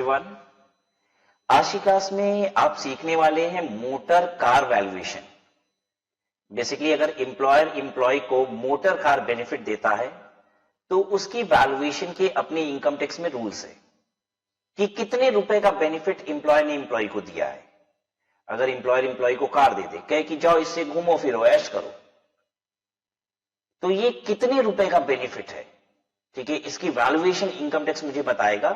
Everyone. आज की class में आप सीखने वाले हैं मोटर कार वैल्यूएशन। बेसिकली अगर एम्प्लॉयर एम्प्लॉय को मोटर कार बेनिफिट देता है तो उसकी वैल्यूएशन के अपने इनकम टैक्स में रूल्स है कि कितने रुपए का बेनिफिट एम्प्लॉयर ने एम्प्लॉय को दिया है। अगर एम्प्लॉयर एम्प्लॉय को कार दे दे, कहे कि जाओ इससे घूमो फिरो ऐश करो, तो ये कितने रुपए का बेनिफिट है, ठीक है, इसकी वैल्यूएशन इनकम टैक्स मुझे बताएगा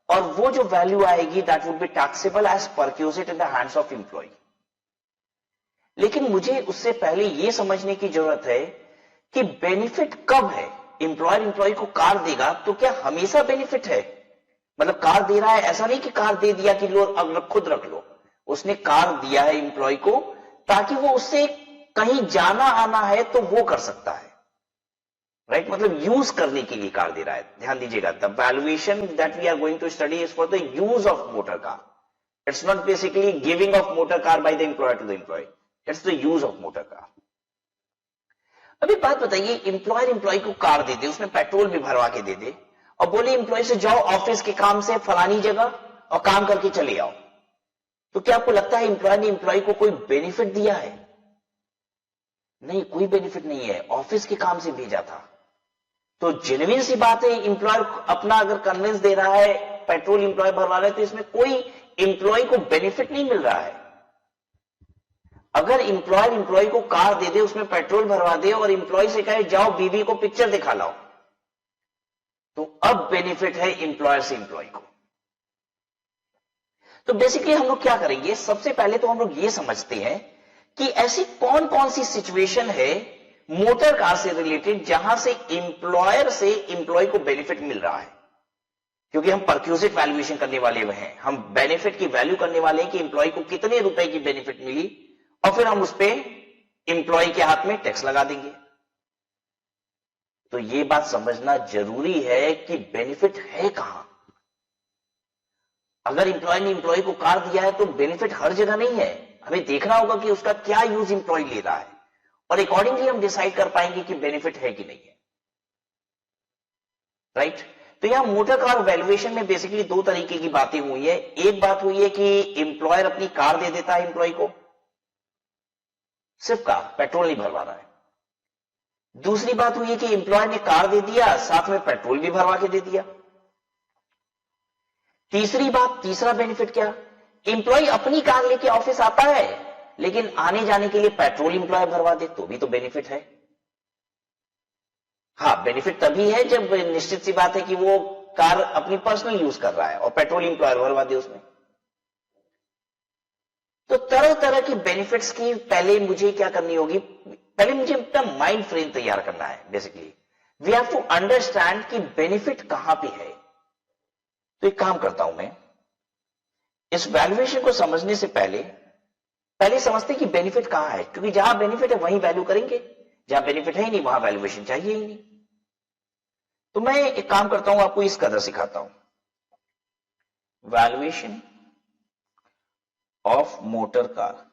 और वो जो वैल्यू आएगी that would be taxable as perquisite in the hands of employee. लेकिन मुझे उससे पहले यह समझने की जरूरत है कि बेनिफिट कब है। एम्प्लॉयर एम्प्लॉय को कार देगा तो क्या हमेशा बेनिफिट है? मतलब कार दे रहा है, ऐसा नहीं कि कार दे दिया कि लो अब खुद रख लो। उसने कार दिया है एम्प्लॉय को ताकि वो उससे कहीं जाना आना है तो वो कर सकता है, राइट, मतलब यूज करने के लिए कार दे रहा है। ध्यान दीजिएगा, the valuation that we are going to study is for the use of motor car. It's not basically giving of motor car by the employer to the employee, it's the use of motor car. अभी बात बताइए, employer employee को car दे दे, उसमें petrol भी भरवा के दे दे और बोले एम्प्लॉय से जाओ ऑफिस के काम से फलानी जगह और काम करके चले आओ, तो क्या आपको लगता है एम्प्लॉयर ने एम्प्लॉय को कोई बेनिफिट दिया है? नहीं, कोई बेनिफिट नहीं है, ऑफिस के काम से भेजा था। तो जेन्युइन सी बात है, एम्प्लॉयर अपना अगर कन्विंस दे रहा है, पेट्रोल एम्प्लॉय भरवा रहा है, तो इसमें कोई एम्प्लॉय को बेनिफिट नहीं मिल रहा है। अगर एम्प्लॉयर एम्प्लॉय को कार दे दे, उसमें पेट्रोल भरवा दे और एम्प्लॉय से कहे जाओ बीवी को पिक्चर दिखा लाओ, तो अब बेनिफिट है एम्प्लॉयर से एम्प्लॉय को। तो बेसिकली हम लोग क्या करेंगे, सबसे पहले तो हम लोग ये समझते हैं कि ऐसी कौन कौन सी सिचुएशन है मोटर कार से रिलेटेड जहां से एम्प्लॉयर से एम्प्लॉय को बेनिफिट मिल रहा है। क्योंकि हम परक्यूजिट वैल्यूएशन करने वाले हैं, हम बेनिफिट की वैल्यू करने वाले हैं कि एम्प्लॉय को कितने रुपए की बेनिफिट मिली और फिर हम उस पे एम्प्लॉय के हाथ में टैक्स लगा देंगे। तो यह बात समझना जरूरी है कि बेनिफिट है कहां। अगर एम्प्लॉय ने एम्प्लॉय को कार दिया है तो बेनिफिट हर जगह नहीं है, हमें देखना होगा कि उसका क्या यूज एम्प्लॉय ले रहा है और अकॉर्डिंगली हम डिसाइड कर पाएंगे कि बेनिफिट है कि नहीं है, राइट। तो यहां मोटर कार वैल्यूएशन में बेसिकली दो तरीके की बातें हुई है। एक बात हुई है कि एम्प्लॉयर अपनी कार दे देता है एम्प्लॉय को, सिर्फ कार, पेट्रोल नहीं भरवा रहा है। दूसरी बात हुई है कि एम्प्लॉयर ने कार दे दिया, साथ में पेट्रोल भी भरवा के दे दिया। तीसरी बात, तीसरा बेनिफिट क्या, एम्प्लॉय अपनी कार लेके ऑफिस आता है लेकिन आने जाने के लिए पेट्रोल एम्प्लॉय भरवा दे, तो भी तो बेनिफिट है। हाँ, बेनिफिट तभी है जब निश्चित सी बात है कि वो कार अपनी पर्सनल यूज कर रहा है और पेट्रोल एम्प्लॉयर भरवा दे उसमें। तो तरह तरह की बेनिफिट्स की पहले मुझे क्या करनी होगी, पहले मुझे अपना माइंड फ्रेम तैयार करना है। Basically we have to understand कि बेनिफिट कहां पे है। तो एक काम करता हूं मैं, इस वैल्यूएशन को समझने से पहले समझते कि बेनिफिट कहां है, क्योंकि जहां बेनिफिट है वहीं वैल्यू करेंगे, जहां बेनिफिट है ही नहीं वहां वैल्यूएशन चाहिए ही नहीं। तो मैं एक काम करता हूं, आपको इस कदर सिखाता हूं, valuation of motor car.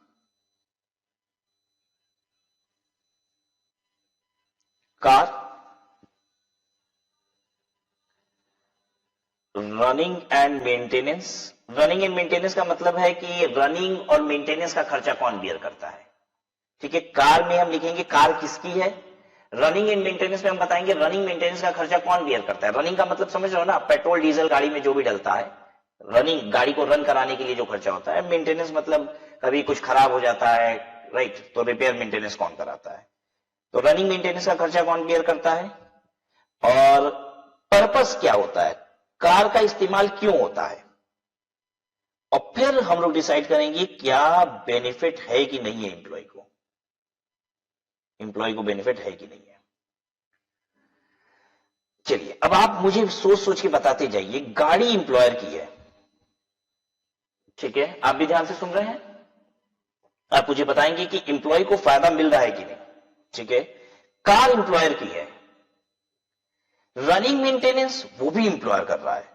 Car running and maintenance. Running and maintenance का मतलब है कि रनिंग और मेंटेनेंस का खर्चा कौन बियर करता है, ठीक है। कार में हम लिखेंगे कार किसकी है, रनिंग एंड मेंटेनेंस में हम बताएंगे रनिंग मेंटेनेंस का खर्चा कौन बियर करता है। रनिंग का मतलब समझ रहे हो ना, पेट्रोल डीजल गाड़ी में जो भी डलता है, रनिंग गाड़ी को रन कराने के लिए जो खर्चा होता है। मेंटेनेंस मतलब कभी कुछ खराब हो जाता है, राइट, तो रिपेयर मेंटेनेंस कौन कराता है। तो रनिंग मेंटेनेंस का खर्चा कौन बियर करता है और पर्पस क्या होता है, कार का इस्तेमाल क्यों होता है, और फिर हम लोग डिसाइड करेंगे क्या बेनिफिट है कि नहीं है एम्प्लॉय को, एम्प्लॉय को बेनिफिट है कि नहीं है। चलिए अब आप मुझे सोच सोच के बताते जाइए, गाड़ी एम्प्लॉयर की है, ठीक है, आप भी ध्यान से सुन रहे हैं। आप मुझे बताएंगे कि एम्प्लॉय को फायदा मिल रहा है कि नहीं, ठीक है। कार एम्प्लॉयर की है, रनिंग मेंटेनेंस वो भी एम्प्लॉयर कर रहा है,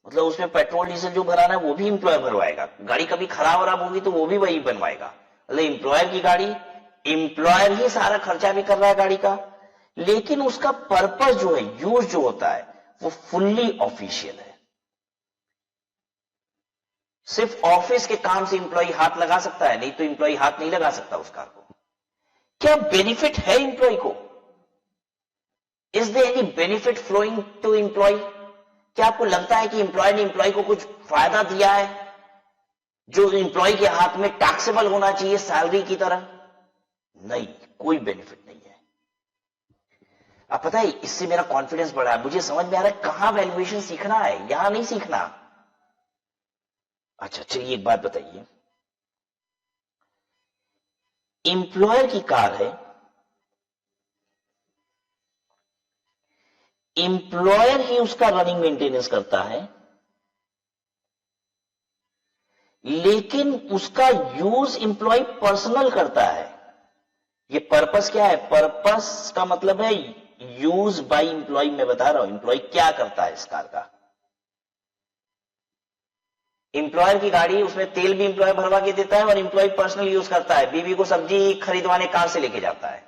मतलब उसमें पेट्रोल डीजल जो भराना है वो भी एम्प्लॉयर भरवाएगा, गाड़ी कभी खराब होगी तो वो भी वही बनवाएगा। मतलब एम्प्लॉयर की गाड़ी, एम्प्लॉयर ही सारा खर्चा भी कर रहा है गाड़ी का, लेकिन उसका पर्पस जो है, यूज जो होता है, वो फुल्ली ऑफिशियल है। सिर्फ ऑफिस के काम से इंप्लॉय हाथ लगा सकता है, नहीं तो इंप्लॉय हाथ नहीं लगा सकता उस कार को। क्या बेनिफिट है इंप्लॉय को? Is there any benefit flowing to employee? क्या आपको लगता है कि इंप्लॉय ने इंप्लॉय को कुछ फायदा दिया है जो इंप्लॉय के हाथ में टैक्सेबल होना चाहिए सैलरी की तरह? नहीं, कोई बेनिफिट नहीं है। अब पता है, इससे मेरा कॉन्फिडेंस बढ़ा है, मुझे समझ में आ रहा है कहां वैल्यूएशन सीखना है, यहां नहीं सीखना। अच्छा चलिए एक बात बताइए, इंप्लॉयर की कार है, इंप्लॉयर ही उसका रनिंग मेंटेनेंस करता है, लेकिन उसका यूज इंप्लॉय पर्सनल करता है। ये पर्पस क्या है? पर्पस का मतलब है यूज बाय इंप्लॉय। मैं बता रहा हूं इंप्लॉय क्या करता है इस कार का। इंप्लॉयर की गाड़ी, उसमें तेल भी इंप्लॉय भरवा के देता है और इंप्लॉय पर्सनल यूज करता है। बीवी को सब्जी खरीदवाने कार से लेके जाता है,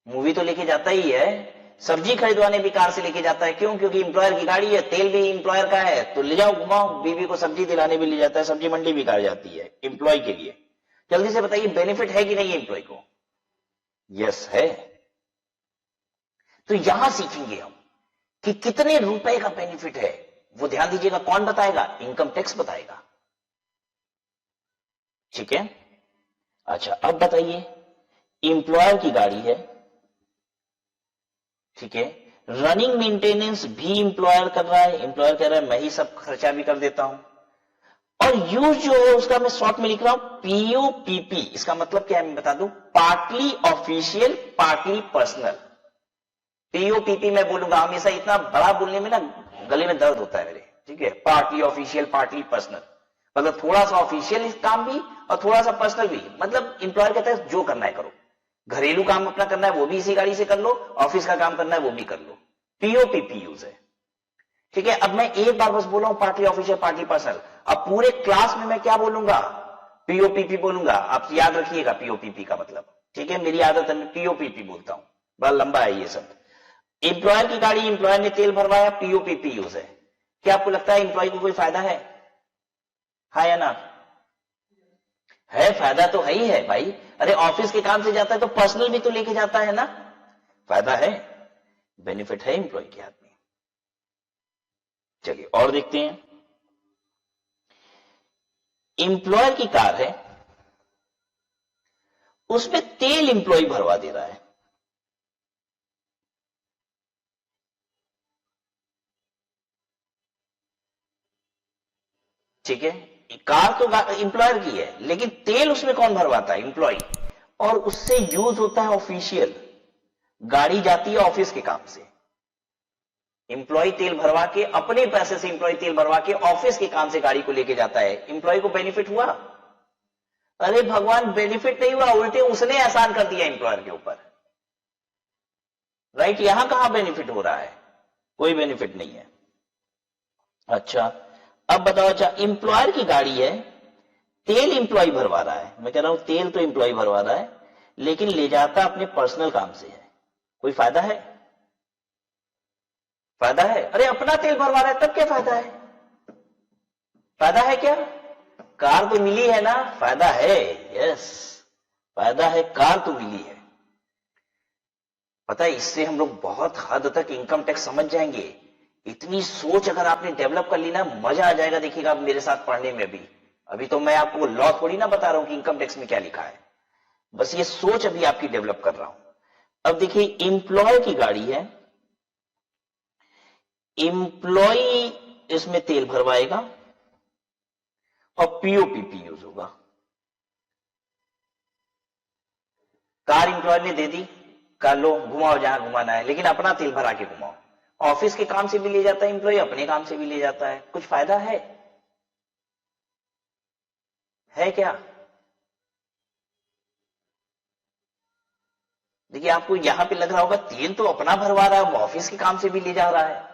मूवी तो लेके जाता ही है, सब्जी खरीदवाने भी कार से लेके जाता है। क्यों? क्योंकि इंप्लॉयर की गाड़ी है, तेल भी इंप्लॉयर का है, तो ले जाओ घुमाओ। बीवी को सब्जी दिलाने भी ले जाता है, सब्जी मंडी भी कार जाती है इंप्लॉय के लिए। जल्दी से बताइए बेनिफिट है कि नहीं है इंप्लॉय को? यस है। तो यहां सीखेंगे हम कि कितने रुपए का बेनिफिट है। वो ध्यान दीजिएगा, कौन बताएगा? इनकम टैक्स बताएगा। ठीक है। अच्छा अब बताइए, इंप्लॉयर की गाड़ी है, ठीक है, रनिंग मेंटेनेंस भी इंप्लॉयर कर रहा है। इंप्लॉयर कह रहा है मैं ही सब खर्चा भी कर देता हूं, और यूज जो है उसका मैं शॉर्ट में लिख रहा हूं पीओपीपी। इसका मतलब क्या है मैं बता दूं, पार्टली ऑफिशियल पार्टली पर्सनल। पीओपीपी मैं बोलूंगा हमेशा, इतना बड़ा बोलने में ना गले में दर्द होता है मेरे, ठीक है। पार्टली ऑफिशियल पार्टली पर्सनल, मतलब थोड़ा सा ऑफिशियल काम भी और थोड़ा सा पर्सनल भी। मतलब इंप्लॉयर कहता है जो करना है करो, घरेलू काम अपना करना है वो भी इसी गाड़ी से कर लो, ऑफिस का काम करना है वो भी कर लो। पीओपीपी यूज है, ठीक है। अब मैं एक बार बस बोला हूं पार्टली ऑफिशियल पार्टली पर्सनल, अब पूरे क्लास में मैं क्या बोलूंगा? पीओपीपी बोलूंगा। आप याद रखिएगा पीओपीपी का मतलब, ठीक है। मेरी आदत है मैं पीओपीपी बोलता हूं, बड़ा लंबा है ये सब। इंप्लॉयर की गाड़ी, इंप्लॉयर ने तेल भरवाया, पीओपीपी यूज है। क्या आपको लगता है इंप्लॉय को कोई फायदा है? हाँ या ना? है, फायदा तो है ही है भाई। अरे ऑफिस के काम से जाता है तो पर्सनल भी तो लेके जाता है ना, फायदा है, बेनिफिट है इंप्लॉय के हाथ में। चलिए और देखते हैं, इंप्लॉयर की कार है, उसमें तेल इंप्लॉय भरवा दे रहा है, ठीक है। कार तो इंप्लॉयर की है, लेकिन तेल उसमें कौन भरवाता है? इंप्लॉय। और उससे यूज होता है ऑफिशियल, गाड़ी जाती है ऑफिस के काम से। इंप्लॉय तेल भरवा के, अपने पैसे से इंप्लॉय तेल भरवा के ऑफिस के काम से गाड़ी को लेके जाता है। इंप्लॉय को बेनिफिट हुआ? अरे भगवान, बेनिफिट नहीं हुआ, उल्टे उसने एहसान कर दिया इंप्लॉयर के ऊपर, राइट। यहां कहां बेनिफिट हो रहा है? कोई बेनिफिट नहीं है। अच्छा अब बताओ, अच्छा इंप्लॉयर की गाड़ी है, तेल इंप्लॉय भरवा रहा है, मैं कह रहा हूं तेल तो इंप्लॉय भरवा रहा है, लेकिन ले जाता अपने पर्सनल काम से है, कोई फायदा है? फायदा है। अरे अपना तेल भरवा रहा है तब क्या फायदा है? फायदा है क्या? कार तो मिली है ना, फायदा है। यस, फायदा है, कार तो मिली है। पता है, इससे हम लोग बहुत हद तक इनकम टैक्स समझ जाएंगे। इतनी सोच अगर आपने डेवलप कर ली ना, मजा आ जाएगा। देखिएगा आप मेरे साथ पढ़ने में भी। अभी तो मैं आपको लॉ थोड़ी ना बता रहा हूं कि इनकम टैक्स में क्या लिखा है, बस ये सोच अभी आपकी डेवलप कर रहा हूं। अब देखिए, इंप्लॉय की गाड़ी है, इंप्लॉय इसमें तेल भरवाएगा और पीओपीपी यूज होगा। कार इंप्लॉय ने दे दी, कार लो घुमाओ जहां घुमाना है, लेकिन अपना तेल भरा के घुमाओ। ऑफिस के काम से भी ले जाता है इंप्लॉय, अपने काम से भी ले जाता है। कुछ फायदा है क्या? देखिए आपको यहां पे लग रहा होगा तेल तो अपना भरवा रहा है, वो ऑफिस के काम से भी ले जा रहा है।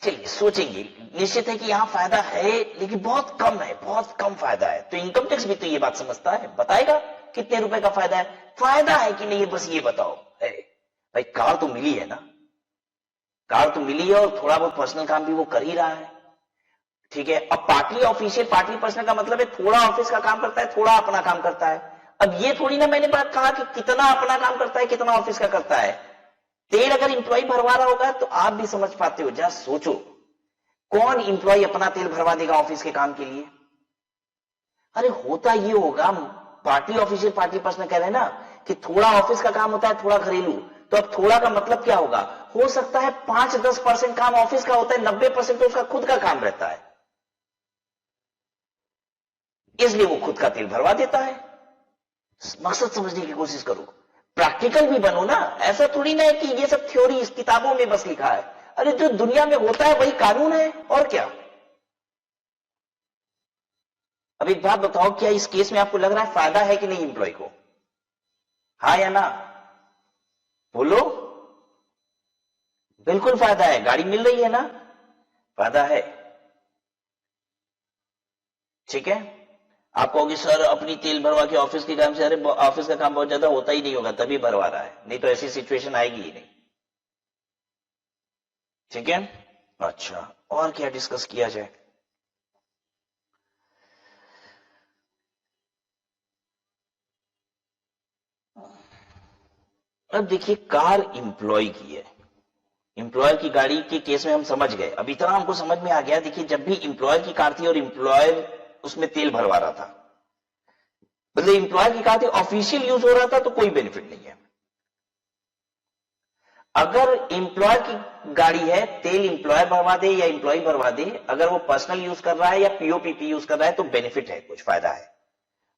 चलिए सोचेंगे, निश्चित है कि यहां फायदा है, लेकिन बहुत कम है, बहुत कम फायदा है। तो इनकम टैक्स भी तो ये बात समझता है, बताएगा कितने रुपए का फायदा है। फायदा है कि नहीं बस ये बताओ। भाई कार तो मिली है ना, कार तो मिली है और थोड़ा बहुत पर्सनल काम भी वो कर ही रहा है, ठीक है। अब पार्टली ऑफिशियल पार्टली पर्सनल का मतलब है थोड़ा ऑफिस का काम करता है, थोड़ा अपना काम करता है। अब ये थोड़ी ना मैंने बात कहा कि कितना अपना काम करता है कितना ऑफिस का करता है। तेल अगर इंप्लॉय भरवा रहा होगा तो आप भी समझ पाते हो। जरा सोचो, कौन इंप्लॉय अपना तेल भरवा देगा ऑफिस के काम के लिए? अरे होता ये होगा, पार्टी ऑफिशियल पार्टी पर्सनल कह रहे हैं ना कि थोड़ा ऑफिस का काम होता है थोड़ा घरेलू। तो अब थोड़ा का मतलब क्या होगा? हो सकता है 5-10% काम ऑफिस का होता है, 90% तो उसका खुद का काम रहता है, इसलिए वो खुद का तेल भरवा देता है। मकसद समझने की कोशिश करो, प्रैक्टिकल भी बनो ना। ऐसा थोड़ी ना है कि ये सब थ्योरी इस किताबों में बस लिखा है। अरे जो दुनिया में होता है वही कानून है, और क्या। अब एक बात बताओ, क्या इस केस में आपको लग रहा है फायदा है कि नहीं इंप्लॉय को? हाँ या ना? बोलो। बिल्कुल फायदा है, गाड़ी मिल रही है ना, फायदा है। ठीक है। आप कहोगे सर अपनी तेल भरवा के ऑफिस के काम से, अरे ऑफिस का काम बहुत ज्यादा होता ही नहीं होगा तभी भरवा रहा है, नहीं तो ऐसी सिचुएशन आएगी ही नहीं। ठीक है। अच्छा, और क्या डिस्कस किया जाए? अब देखिए, कार इंप्लॉय की है, इंप्लॉयर की गाड़ी के केस में हम समझ गए। अब इतना हमको समझ में आ गया, देखिए जब भी इंप्लॉयर की कार थी और इंप्लॉयर उसमें तेल भरवा रहा था, मतलब इंप्लॉयर की कार थी ऑफिशियल यूज हो रहा था तो कोई बेनिफिट नहीं है। अगर इंप्लॉयर की गाड़ी है, तेल इंप्लॉयर भरवा दे या इंप्लॉय भरवा दे, अगर वो पर्सनल यूज कर रहा है या पीओपीपी यूज कर रहा है तो बेनिफिट है, कुछ फायदा है।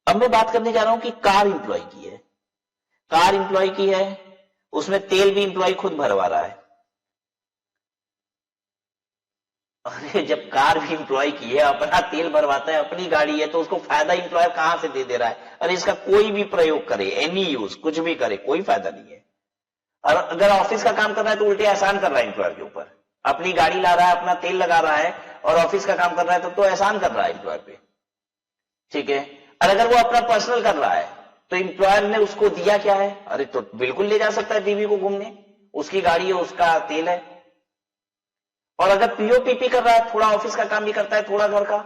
अब मैं बात करने जा रहा हूं कि कार इंप्लॉय की है, कार इंप्लॉय की है, उसमें तेल भी इंप्लॉय खुद भरवा रहा है। अरे जब कार भी इंप्लॉय की है, अपना तेल भरवाता है, अपनी गाड़ी है, तो उसको फायदा इंप्लॉयर कहां से दे रहा है? अरे इसका कोई भी प्रयोग करे, एनी यूज, कुछ भी करे, कोई फायदा नहीं है। और अगर ऑफिस का काम कर रहा है तो उल्टे एहसान कर रहा है इंप्लॉयर के ऊपर। अपनी गाड़ी ला रहा है, अपना तेल लगा रहा है और ऑफिस का काम कर रहा है तो एहसान कर रहा है इंप्लॉयर पे। ठीक है। और अगर वो अपना पर्सनल कर रहा है तो इंप्लॉयर ने उसको दिया क्या है? अरे तो बिल्कुल ले जा सकता है बीवी को घूमने, उसकी गाड़ी है, उसका तेल है। और अगर पीओपीपी कर रहा है, थोड़ा ऑफिस का काम भी करता है थोड़ा घर का,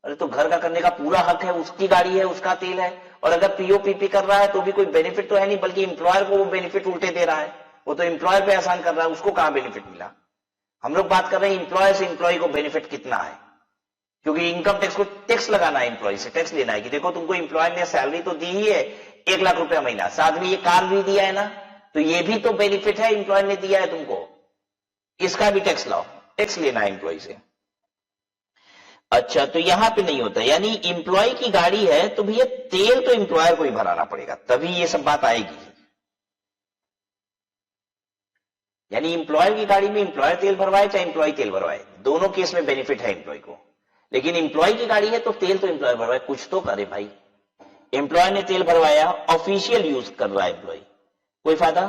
अरे तो घर का करने का पूरा हक है, उसकी गाड़ी है, उसका तेल है। और अगर पीओपीपी कर रहा है तो भी कोई बेनिफिट तो है नहीं, बल्कि इंप्लॉयर को वो बेनिफिट उल्टे दे रहा है, वो तो इंप्लॉयर पे एहसान कर रहा है, उसको कहां बेनिफिट मिला। हम लोग बात कर रहे हैं इंप्लॉयर से इंप्लॉय को बेनिफिट कितना है, क्योंकि इनकम टैक्स को टैक्स लगाना है, इंप्लॉय से टैक्स लेना है कि देखो तुमको इंप्लॉयर ने सैलरी तो दी ही है 1 लाख रुपया महीना, साथ में ये कार भी दिया है ना, तो ये भी तो बेनिफिट है, इंप्लॉयर ने दिया है तुमको, इसका भी टैक्स लाओ, टैक्स लेना है इंप्लॉय से। अच्छा, तो यहां पे नहीं होता, यानी इंप्लॉय की गाड़ी है तो भैया तेल तो इंप्लॉयर को ही भराना पड़ेगा, तभी ये सब बात आएगी। यानी इंप्लॉयर की गाड़ी में इंप्लॉयर तेल भरवाए चाहे इंप्लॉय तेल भरवाए, दोनों केस में बेनिफिट है इंप्लॉय को। लेकिन इंप्लॉय की गाड़ी है तो तेल तो इंप्लॉयर भरवाए, कुछ तो करे भाई। एम्प्लॉय ने तेल भरवाया, ऑफिशियल यूज कर रहा है एम्प्लॉय, कोई फायदा?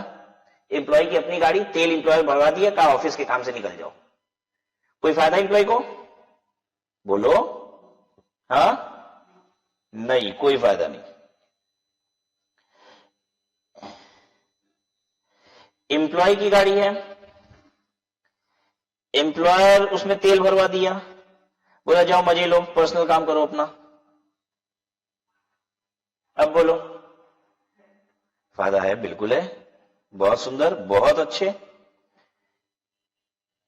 एम्प्लॉय की अपनी गाड़ी, तेल इंप्लॉयर भरवा दिया, कहा ऑफिस के काम से निकल जाओ, कोई फायदा एम्प्लॉय को? बोलो। हाँ, नहीं, कोई फायदा नहीं। एम्प्लॉय की गाड़ी है, एम्प्लॉयर उसमें तेल भरवा दिया, बोला जाओ मजे लो, पर्सनल काम करो अपना। अब बोलो, फायदा है? बिल्कुल है, बहुत सुंदर, बहुत अच्छे।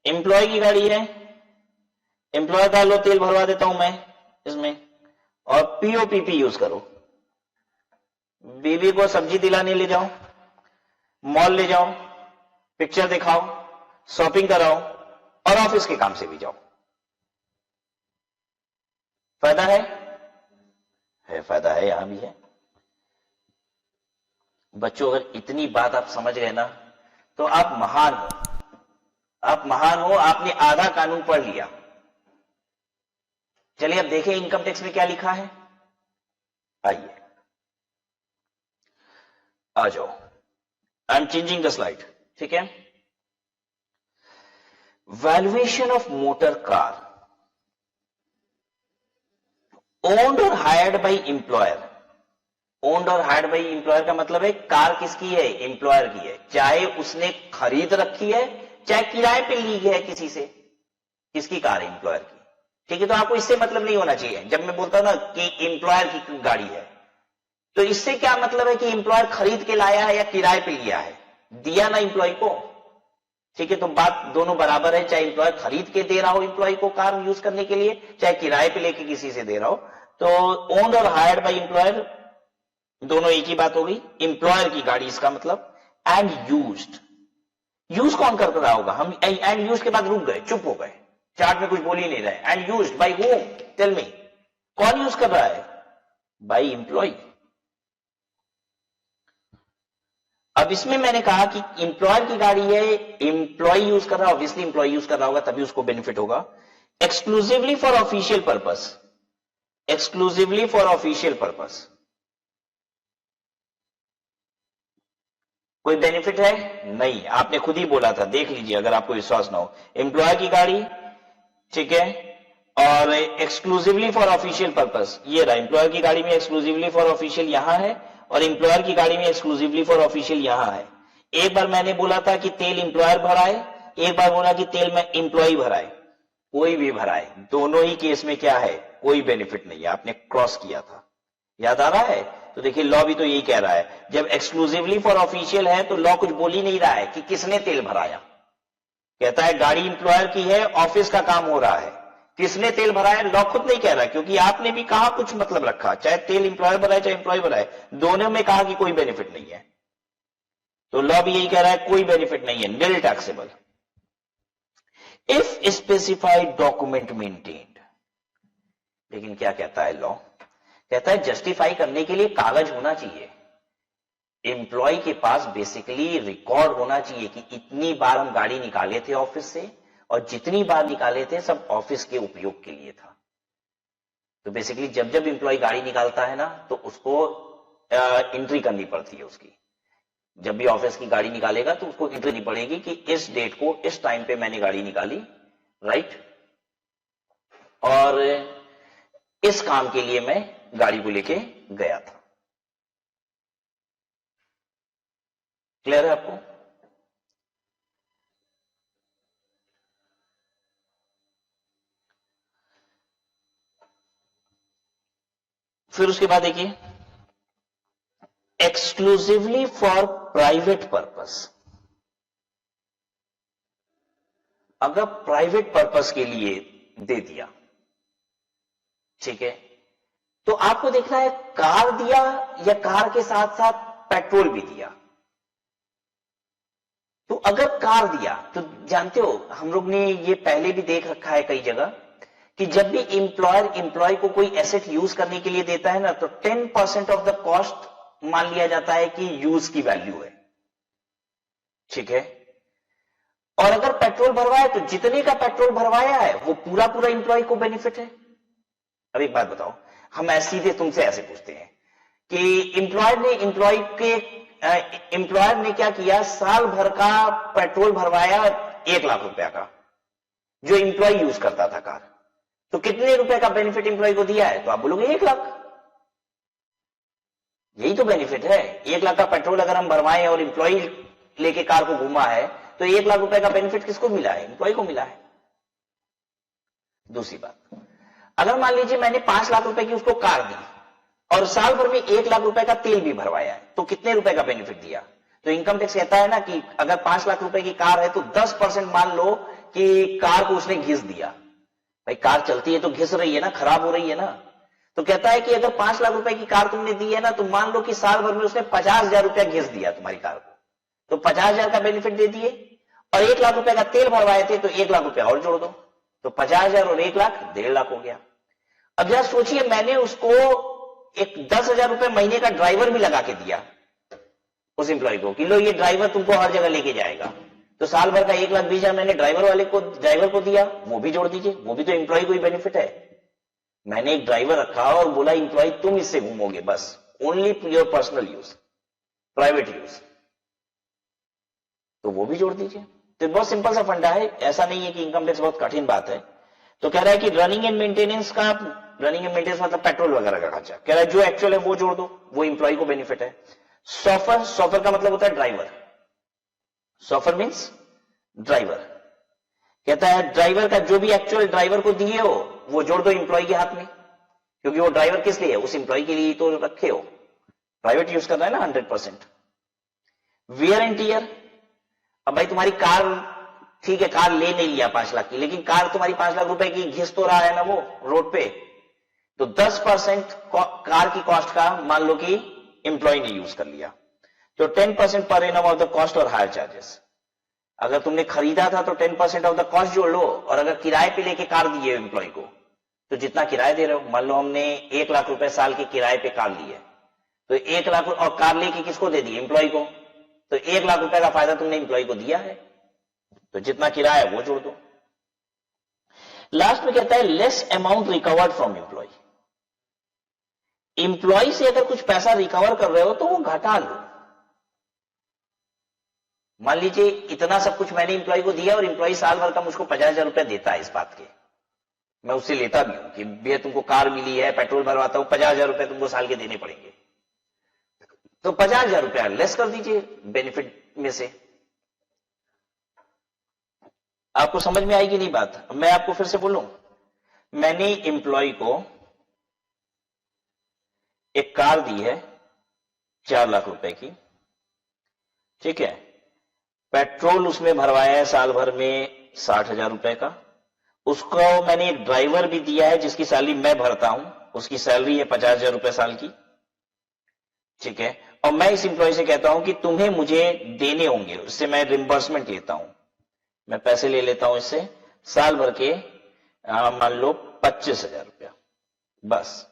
एम्प्लॉय की गाड़ी है, एम्प्लॉय का लो तेल भरवा देता हूं मैं इसमें, और पीओपीपी यूज करो, बीवी को सब्जी दिलाने ले जाओ, मॉल ले जाओ, पिक्चर दिखाओ, शॉपिंग कराओ, और ऑफिस के काम से भी जाओ। फायदा है? फायदा है, यहां भी है। बच्चों अगर इतनी बात आप समझ गए ना तो आप महान हो, आप महान हो, आपने आधा कानून पढ़ लिया। चलिए अब देखें इनकम टैक्स में क्या लिखा है, आइए आ जाओ, I am changing the slide. ठीक है। Valuation of motor car owned और हायर्ड बाई इंप्लॉयर। ओन्ड और हायर्ड बाई इंप्लॉयर का मतलब है कार किसकी है? इंप्लॉयर की है, चाहे उसने खरीद रखी है चाहे किराए पे ली है किसी से। किसकी कार है? इंप्लॉयर की। ठीक है, तो आपको इससे मतलब नहीं होना चाहिए। जब मैं बोलता हूं ना कि एम्प्लॉयर की गाड़ी है, तो इससे क्या मतलब है कि एम्प्लॉयर खरीद के लाया है या किराए पे लिया है, दिया ना एम्प्लॉय को। ठीक है, तो बात दोनों बराबर है, चाहे एम्प्लॉयर खरीद के दे रहा हो एम्प्लॉय को कार यूज करने के लिए, चाहे किराए पे लेके किसी से दे रहा हो। तो ओन्ड और हायर्ड बाय एम्प्लॉयर दोनों एक ही बात हो गई। एम्प्लॉयर की गाड़ी इसका मतलब। एंड यूज्ड, यूज कौन कर रहा होगा? हम एंड यूज के बाद रुक गए, चुप हो गए, चार्ट में कुछ बोल ही नहीं रहे। And used by whom, tell me, कौन यूज कर रहा है? By employee. अब इसमें मैंने कहा कि एम्प्लॉयर की गाड़ी है, एम्प्लॉय यूज कर रहा है, ऑब्वियसली एम्प्लॉय यूज कर रहा होगा तभी उसको बेनिफिट होगा। Exclusively for official purpose, exclusively for official purpose, कोई बेनिफिट है? नहीं, आपने खुद ही बोला था, देख लीजिए अगर आपको विश्वास ना हो। एम्प्लॉयर की गाड़ी, ठीक है, और एक्सक्लूसिवली फॉर ऑफिशियल पर्पस, ये रहा। एम्प्लॉयर की गाड़ी में एक्सक्लूसिवली फॉर ऑफिशियल यहां है, और एम्प्लॉयर की गाड़ी में एक्सक्लूसिवली फॉर ऑफिशियल यहां है। एक बार मैंने बोला था कि तेल एम्प्लॉयर भराए, एक बार बोला कि तेल में एम्प्लॉय भराए। कोई भी भराए, दोनों ही केस में क्या है? कोई बेनिफिट नहीं है। आपने क्रॉस किया था, याद आ रहा है? तो देखिए लॉ भी तो यही कह रहा है, जब एक्सक्लूसिवली फॉर ऑफिशियल है तो लॉ कुछ बोल ही नहीं रहा है कि किसने तेल भराया। कहता है गाड़ी एम्प्लॉयर की है, ऑफिस का काम हो रहा है, किसने तेल भराया लॉ खुद नहीं कह रहा, क्योंकि आपने भी कहा कुछ मतलब रखा, चाहे तेल एम्प्लॉयर भराए चाहे एम्प्लॉय भराए, दोनों में कहा कि कोई बेनिफिट नहीं है। तो लॉ भी यही कह रहा है कोई बेनिफिट नहीं है, nil taxable. If specified document maintained, लेकिन क्या कहता है लॉ? कहता है जस्टिफाई करने के लिए कागज होना चाहिए। एम्प्लॉय के पास बेसिकली रिकॉर्ड होना चाहिए कि इतनी बार हम गाड़ी निकाले थे ऑफिस से, और जितनी बार निकाले थे सब ऑफिस के उपयोग के लिए था। तो बेसिकली जब जब एम्प्लॉय गाड़ी निकालता है ना, तो उसको एंट्री करनी पड़ती है उसकी। जब भी ऑफिस की गाड़ी निकालेगा तो उसको एंट्री करनी पड़ेगी कि इस डेट को इस टाइम पे मैंने गाड़ी निकाली, राइट, और इस काम के लिए मैं गाड़ी को लेके गया था। क्लियर है आपको? फिर उसके बाद देखिए एक्सक्लूसिवली फॉर प्राइवेट पर्पस। अगर प्राइवेट पर्पस के लिए दे दिया, ठीक है, तो आपको देखना है कार दिया या कार के साथ साथ पेट्रोल भी दिया। तो अगर कार दिया तो जानते हो हम लोग ने ये पहले भी देख रखा है कई जगह कि जब भी एम्प्लॉयर एम्प्लॉय को कोई एसेट यूज करने के लिए देता है ना, तो 10% ऑफ द कॉस्ट मान लिया जाता है कि यूज की वैल्यू है, ठीक है। और अगर पेट्रोल भरवाया तो जितने का पेट्रोल भरवाया है वो पूरा पूरा एम्प्लॉय को बेनिफिट है। अब एक बात बताओ, हम सीधे तुमसे ऐसे पूछते हैं कि एम्प्लॉयर ने क्या किया, साल भर का पेट्रोल भरवाया 1 लाख रुपया का, जो एम्प्लॉय यूज करता था कार, तो कितने रुपए का बेनिफिट एम्प्लॉय को दिया है? तो आप बोलोगे 1 लाख। यही तो बेनिफिट है। 1 लाख का पेट्रोल अगर हम भरवाएं और एम्प्लॉय लेके कार को घुमा है, तो 1 लाख रुपए का बेनिफिट किसको मिला है? एम्प्लॉय को मिला है। दूसरी बात, अगर मान लीजिए मैंने 5 लाख रुपए की उसको कार दी और साल भर में 1 लाख रुपए का तेल भी भरवाया है, तो कितने रुपए का बेनिफिट दिया? तो इनकम टैक्स कहता है ना कि अगर 5 लाख रुपए की कार है तो 10% मान लो कि कार को उसने घिस दिया। भाई कार चलती है तो घिस रही है ना, खराब हो रही है ना। तो कहता है कि अगर 5 लाख रुपए की कार तुमने दी है ना, तो मान लो कि साल भर में उसने 50,000 रुपया घिस दिया तुम्हारी कार को, तो 50,000 का बेनिफिट दे दिए, और 1 लाख रुपए का तेल भरवाए थे तो 1 लाख रुपया और जोड़ दो, तो 50,000 और 1 लाख 1.5 लाख हो गया। अब जरा सोचिए, मैंने उसको एक 10,000 रुपए महीने का ड्राइवर भी लगा के दिया उस एम्प्लॉय को कि लो ये ड्राइवर तुमको हर जगह लेके जाएगा, तो साल भर का 1,20,000 मैंने ड्राइवर को दिया, वो भी जोड़ दीजिए, वो भी तो एम्प्लॉय को ही बेनिफिट है। मैंने एक ड्राइवर रखा और बोला एम्प्लॉय तुम इससे घूमोगे बस, only your personal use, private use, तो वो भी जोड़ दीजिए। तो बहुत सिंपल सा फंडा है, ऐसा नहीं है कि इनकम टैक्स बहुत कठिन बात है। तो कह रहा है कि रनिंग एंड मेंटेनेंस मतलब पेट्रोल वगैरह का खर्चा, कह रहा है जो एक्चुअल है वो जोड़ दो, वो एम्प्लॉय को बेनिफिट है। सॉफर का मतलब होता है ड्राइवर, सॉफर मींस ड्राइवर। कहता है ड्राइवर का जो भी एक्चुअल ड्राइवर को दिए हो वो जोड़ दो एम्प्लॉय के हाथ में, क्योंकि वो ड्राइवर किस लिए है, उस एम्प्लॉय के लिए तो रखे हो, प्राइवेट यूज कर रहा है ना 100%। वियर एंड टियर, अब भाई तुम्हारी कार, ठीक है कार ले नहीं लिया 5 लाख की, लेकिन कार तुम्हारी 5 लाख रुपए की घिस तो रहा है ना वो रोड पे, तो 10% कार की कॉस्ट का मान लो कि एम्प्लॉय ने यूज कर लिया, तो 10% per annum of the cost और हायर चार्जेस। अगर तुमने खरीदा था तो 10% ऑफ द कॉस्ट जोड़ लो, और अगर किराए पे लेके कार दी है एम्प्लॉय को, तो जितना किराया दे रहे हो, मान लो हमने 1 लाख रुपए साल के किराए पे कार ली है, तो 1 लाख, और कार लेके किसको दे दी, एम्प्लॉय को, तो 1 लाख रुपए का फायदा तुमने एम्प्लॉय को दिया है, तो जितना किराया है वो जोड़ दो। लास्ट में कहता है less amount recovered from employee. Employee से अगर कुछ पैसा रिकवर कर रहे हो तो वो घटा लो। मान लीजिए इतना सब कुछ मैंने एम्प्लॉय को दिया और एम्प्लॉय साल भर का मुझको 50,000 रुपए देता है, इस बात के मैं उससे लेता भी हूं कि भैया तुमको कार मिली है, पेट्रोल भरवाता हूं, 50,000 रुपए तुमको साल के देने पड़ेंगे, तो 50,000 रुपया लेस कर दीजिए बेनिफिट में से। आपको समझ में आएगी नहीं बात? मैं आपको फिर से बोलूं, मैंने एम्प्लॉय को एक कार दी है 4 लाख रुपए की, ठीक है, पेट्रोल उसमें भरवाया है साल भर में 60,000 रुपए का, उसको मैंने एक ड्राइवर भी दिया है जिसकी सैलरी मैं भरता हूं, उसकी सैलरी है 50,000 रुपए साल की, ठीक है, और मैं इस एम्प्लॉय से कहता हूं कि तुम्हें मुझे देने होंगे, उससे मैं रिम्बर्समेंट लेता हूं, मैं पैसे ले लेता हूं इससे साल भर के मान लो 25,000 रुपया बस।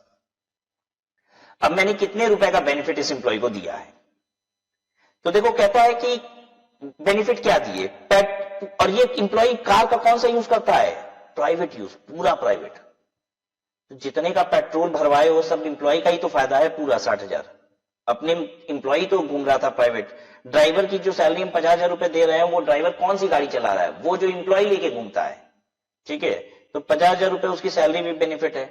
अब मैंने कितने रुपए का बेनिफिट इस एम्प्लॉय को दिया है? तो देखो कहता है कि बेनिफिट क्या दिए, और ये एम्प्लॉय कार का कौन सा यूज करता है, प्राइवेट यूज, पूरा प्राइवेट, तो जितने का पेट्रोल भरवाए वो सब एम्प्लॉय का ही तो फायदा है, पूरा 60,000 अपने एम्प्लॉय तो घूम रहा था प्राइवेट, ड्राइवर की जो सैलरी हम 50,000 रुपए दे रहे हैं, वो ड्राइवर कौन सी गाड़ी चला रहा है, वो जो एम्प्लॉय लेके घूमता है, ठीक है, तो 50,000 रुपए उसकी सैलरी में बेनिफिट है।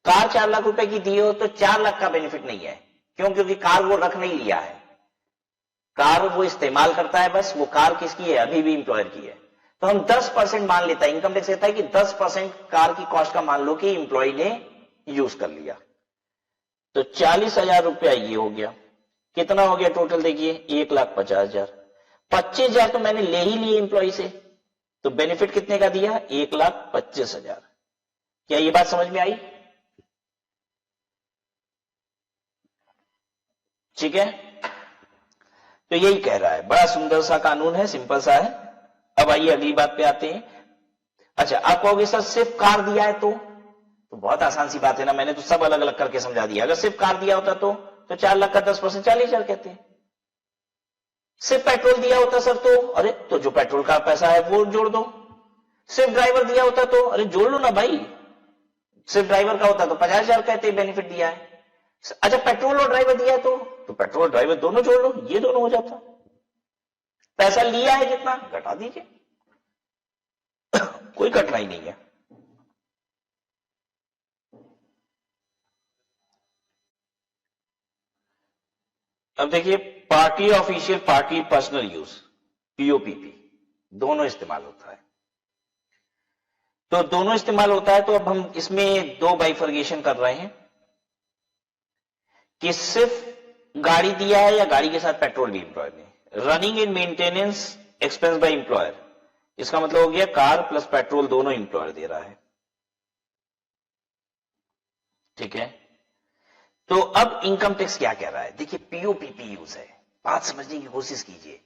कार 4 लाख रुपए की दी हो तो 4 लाख का बेनिफिट नहीं है, क्यों, क्योंकि कार वो रख नहीं लिया है, कार वो इस्तेमाल करता है बस, वो कार किसकी है, अभी भी एम्प्लॉयर की है, तो हम 10% मान लेता है, इनकम टैक्स कहता है कि 10% कार की कॉस्ट का मान लो कि एम्प्लॉय ने यूज कर लिया, तो 40,000 रुपया ये हो गया, कितना हो गया टोटल देखिए 1,50,000, 25,000 तो मैंने ले ही लिए एम्प्लॉय से, तो बेनिफिट कितने का दिया, 1,25,000। क्या ये बात समझ में आई? ठीक है, तो यही कह रहा है, बड़ा सुंदर सा कानून है, सिंपल सा है। अब आइए अगली बात पे आते हैं। अच्छा, आप कहोगे सर सिर्फ कार दिया है तो बहुत आसान सी बात है ना, मैंने तो सब अलग अलग करके समझा दिया। अगर सिर्फ कार दिया होता तो 4 लाख का 10% 40,000 कहते हैं। सिर्फ पेट्रोल दिया होता सर तो अरे तो जो पेट्रोल का पैसा है वो जोड़ दो। सिर्फ ड्राइवर दिया होता तो अरे जोड़ लो ना भाई, सिर्फ ड्राइवर का होता तो 50,000 कहते बेनिफिट दिया है। अच्छा, पेट्रोल और ड्राइवर दिया है तो पेट्रोल ड्राइवर दोनों जोड़ लो, ये दोनों हो जाता। पैसा लिया है जितना घटा दीजिए, कोई कठिनाई नहीं है। अब देखिए, party official, party personal use, POPP दोनों इस्तेमाल होता है। तो दोनों इस्तेमाल होता है, तो अब हम इसमें दो बाइफर्गेशन कर रहे हैं कि सिर्फ गाड़ी दिया है या गाड़ी के साथ पेट्रोल भी एम्प्लॉयर ने। Running and maintenance expense by employer, इसका मतलब हो गया कार प्लस पेट्रोल दोनों एम्प्लॉयर दे रहा है। ठीक है, तो अब इनकम टैक्स क्या कह रहा है? देखिए, पीओपीपी यूज है, बात समझने की कोशिश कीजिए।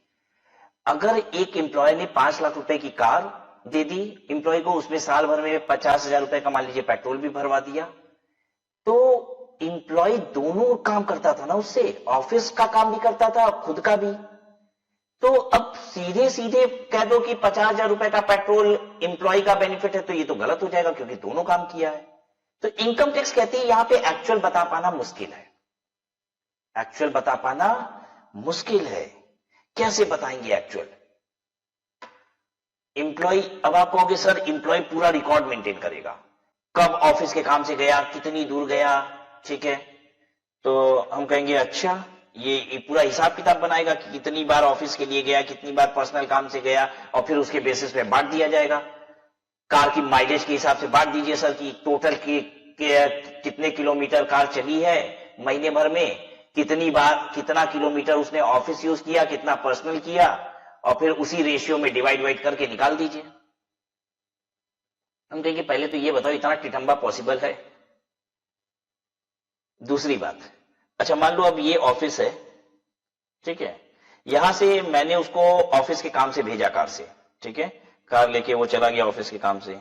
अगर एक एम्प्लॉयर ने 5 लाख रुपए की कार दे दी एम्प्लॉय को, उसमें साल भर में 50,000 रुपए का मान लीजिए पेट्रोल भी भरवा दिया, तो एम्प्लॉय दोनों काम करता था ना उससे, ऑफिस का काम भी करता था खुद का भी। तो अब सीधे सीधे कह दो कि 50,000 रुपए का पेट्रोल एम्प्लॉय का बेनिफिट है, तो ये तो गलत हो जाएगा क्योंकि दोनों काम किया है। तो इनकम टैक्स कहती है यहां पे एक्चुअल बता पाना मुश्किल है, एक्चुअल बता पाना मुश्किल है। कैसे बताएंगे एक्चुअल? एम्प्लॉय, अब आप कहोगे सर एम्प्लॉय पूरा रिकॉर्ड मेंटेन करेगा, कब ऑफिस के काम से गया, कितनी दूर गया, ठीक है, तो हम कहेंगे अच्छा ये पूरा हिसाब किताब बनाएगा कि कितनी बार ऑफिस के लिए गया, कितनी बार पर्सनल काम से गया, और फिर उसके बेसिस पे बांट दिया जाएगा। कार की माइलेज के हिसाब से बांट दीजिए सर कि टोटल कितने किलोमीटर कार चली है महीने भर में, कितनी बार कितना किलोमीटर उसने ऑफिस यूज किया, कितना पर्सनल किया, और फिर उसी रेशियो में डिवाइड करके निकाल दीजिए। हम कहेंगे पहले तो ये बताओ इतना टिटंबा पॉसिबल है? दूसरी बात, अच्छा मान लो अब ये ऑफिस है, ठीक है, यहां से मैंने उसको ऑफिस के काम से भेजा कार से, ठीक है, कार लेके वो चला गया ऑफिस के काम से,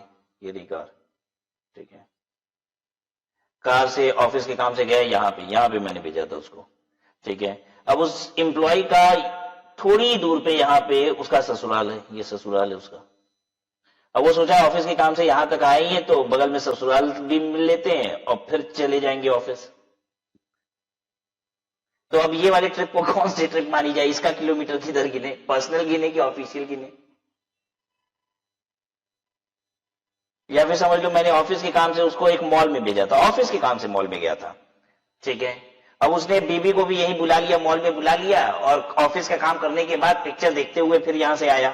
ये रही कार, ठीक है, कार से ऑफिस के काम से गया यहां पे मैंने भेजा था उसको, ठीक है। अब उस एम्प्लॉय का थोड़ी दूर पे यहां पे उसका ससुराल है, ये ससुराल है उसका। अब वो सोचा ऑफिस के काम से यहां तक आए हैं तो बगल में ससुराल भी मिल लेते हैं और फिर चले जाएंगे ऑफिस। तो अब ये वाले ट्रिप को कौन सी ट्रिप मानी जाए? इसका किलोमीटर किधर गिने, पर्सनल गिने कि ऑफिशियल गिने? या फिर समझ लो मैंने ऑफिस के काम से उसको एक मॉल में भेजा था, ऑफिस के काम से मॉल में गया था, ठीक है, अब उसने बीबी को भी यही बुला लिया, मॉल में बुला लिया, और ऑफिस का काम करने के बाद पिक्चर देखते हुए फिर यहां से आया,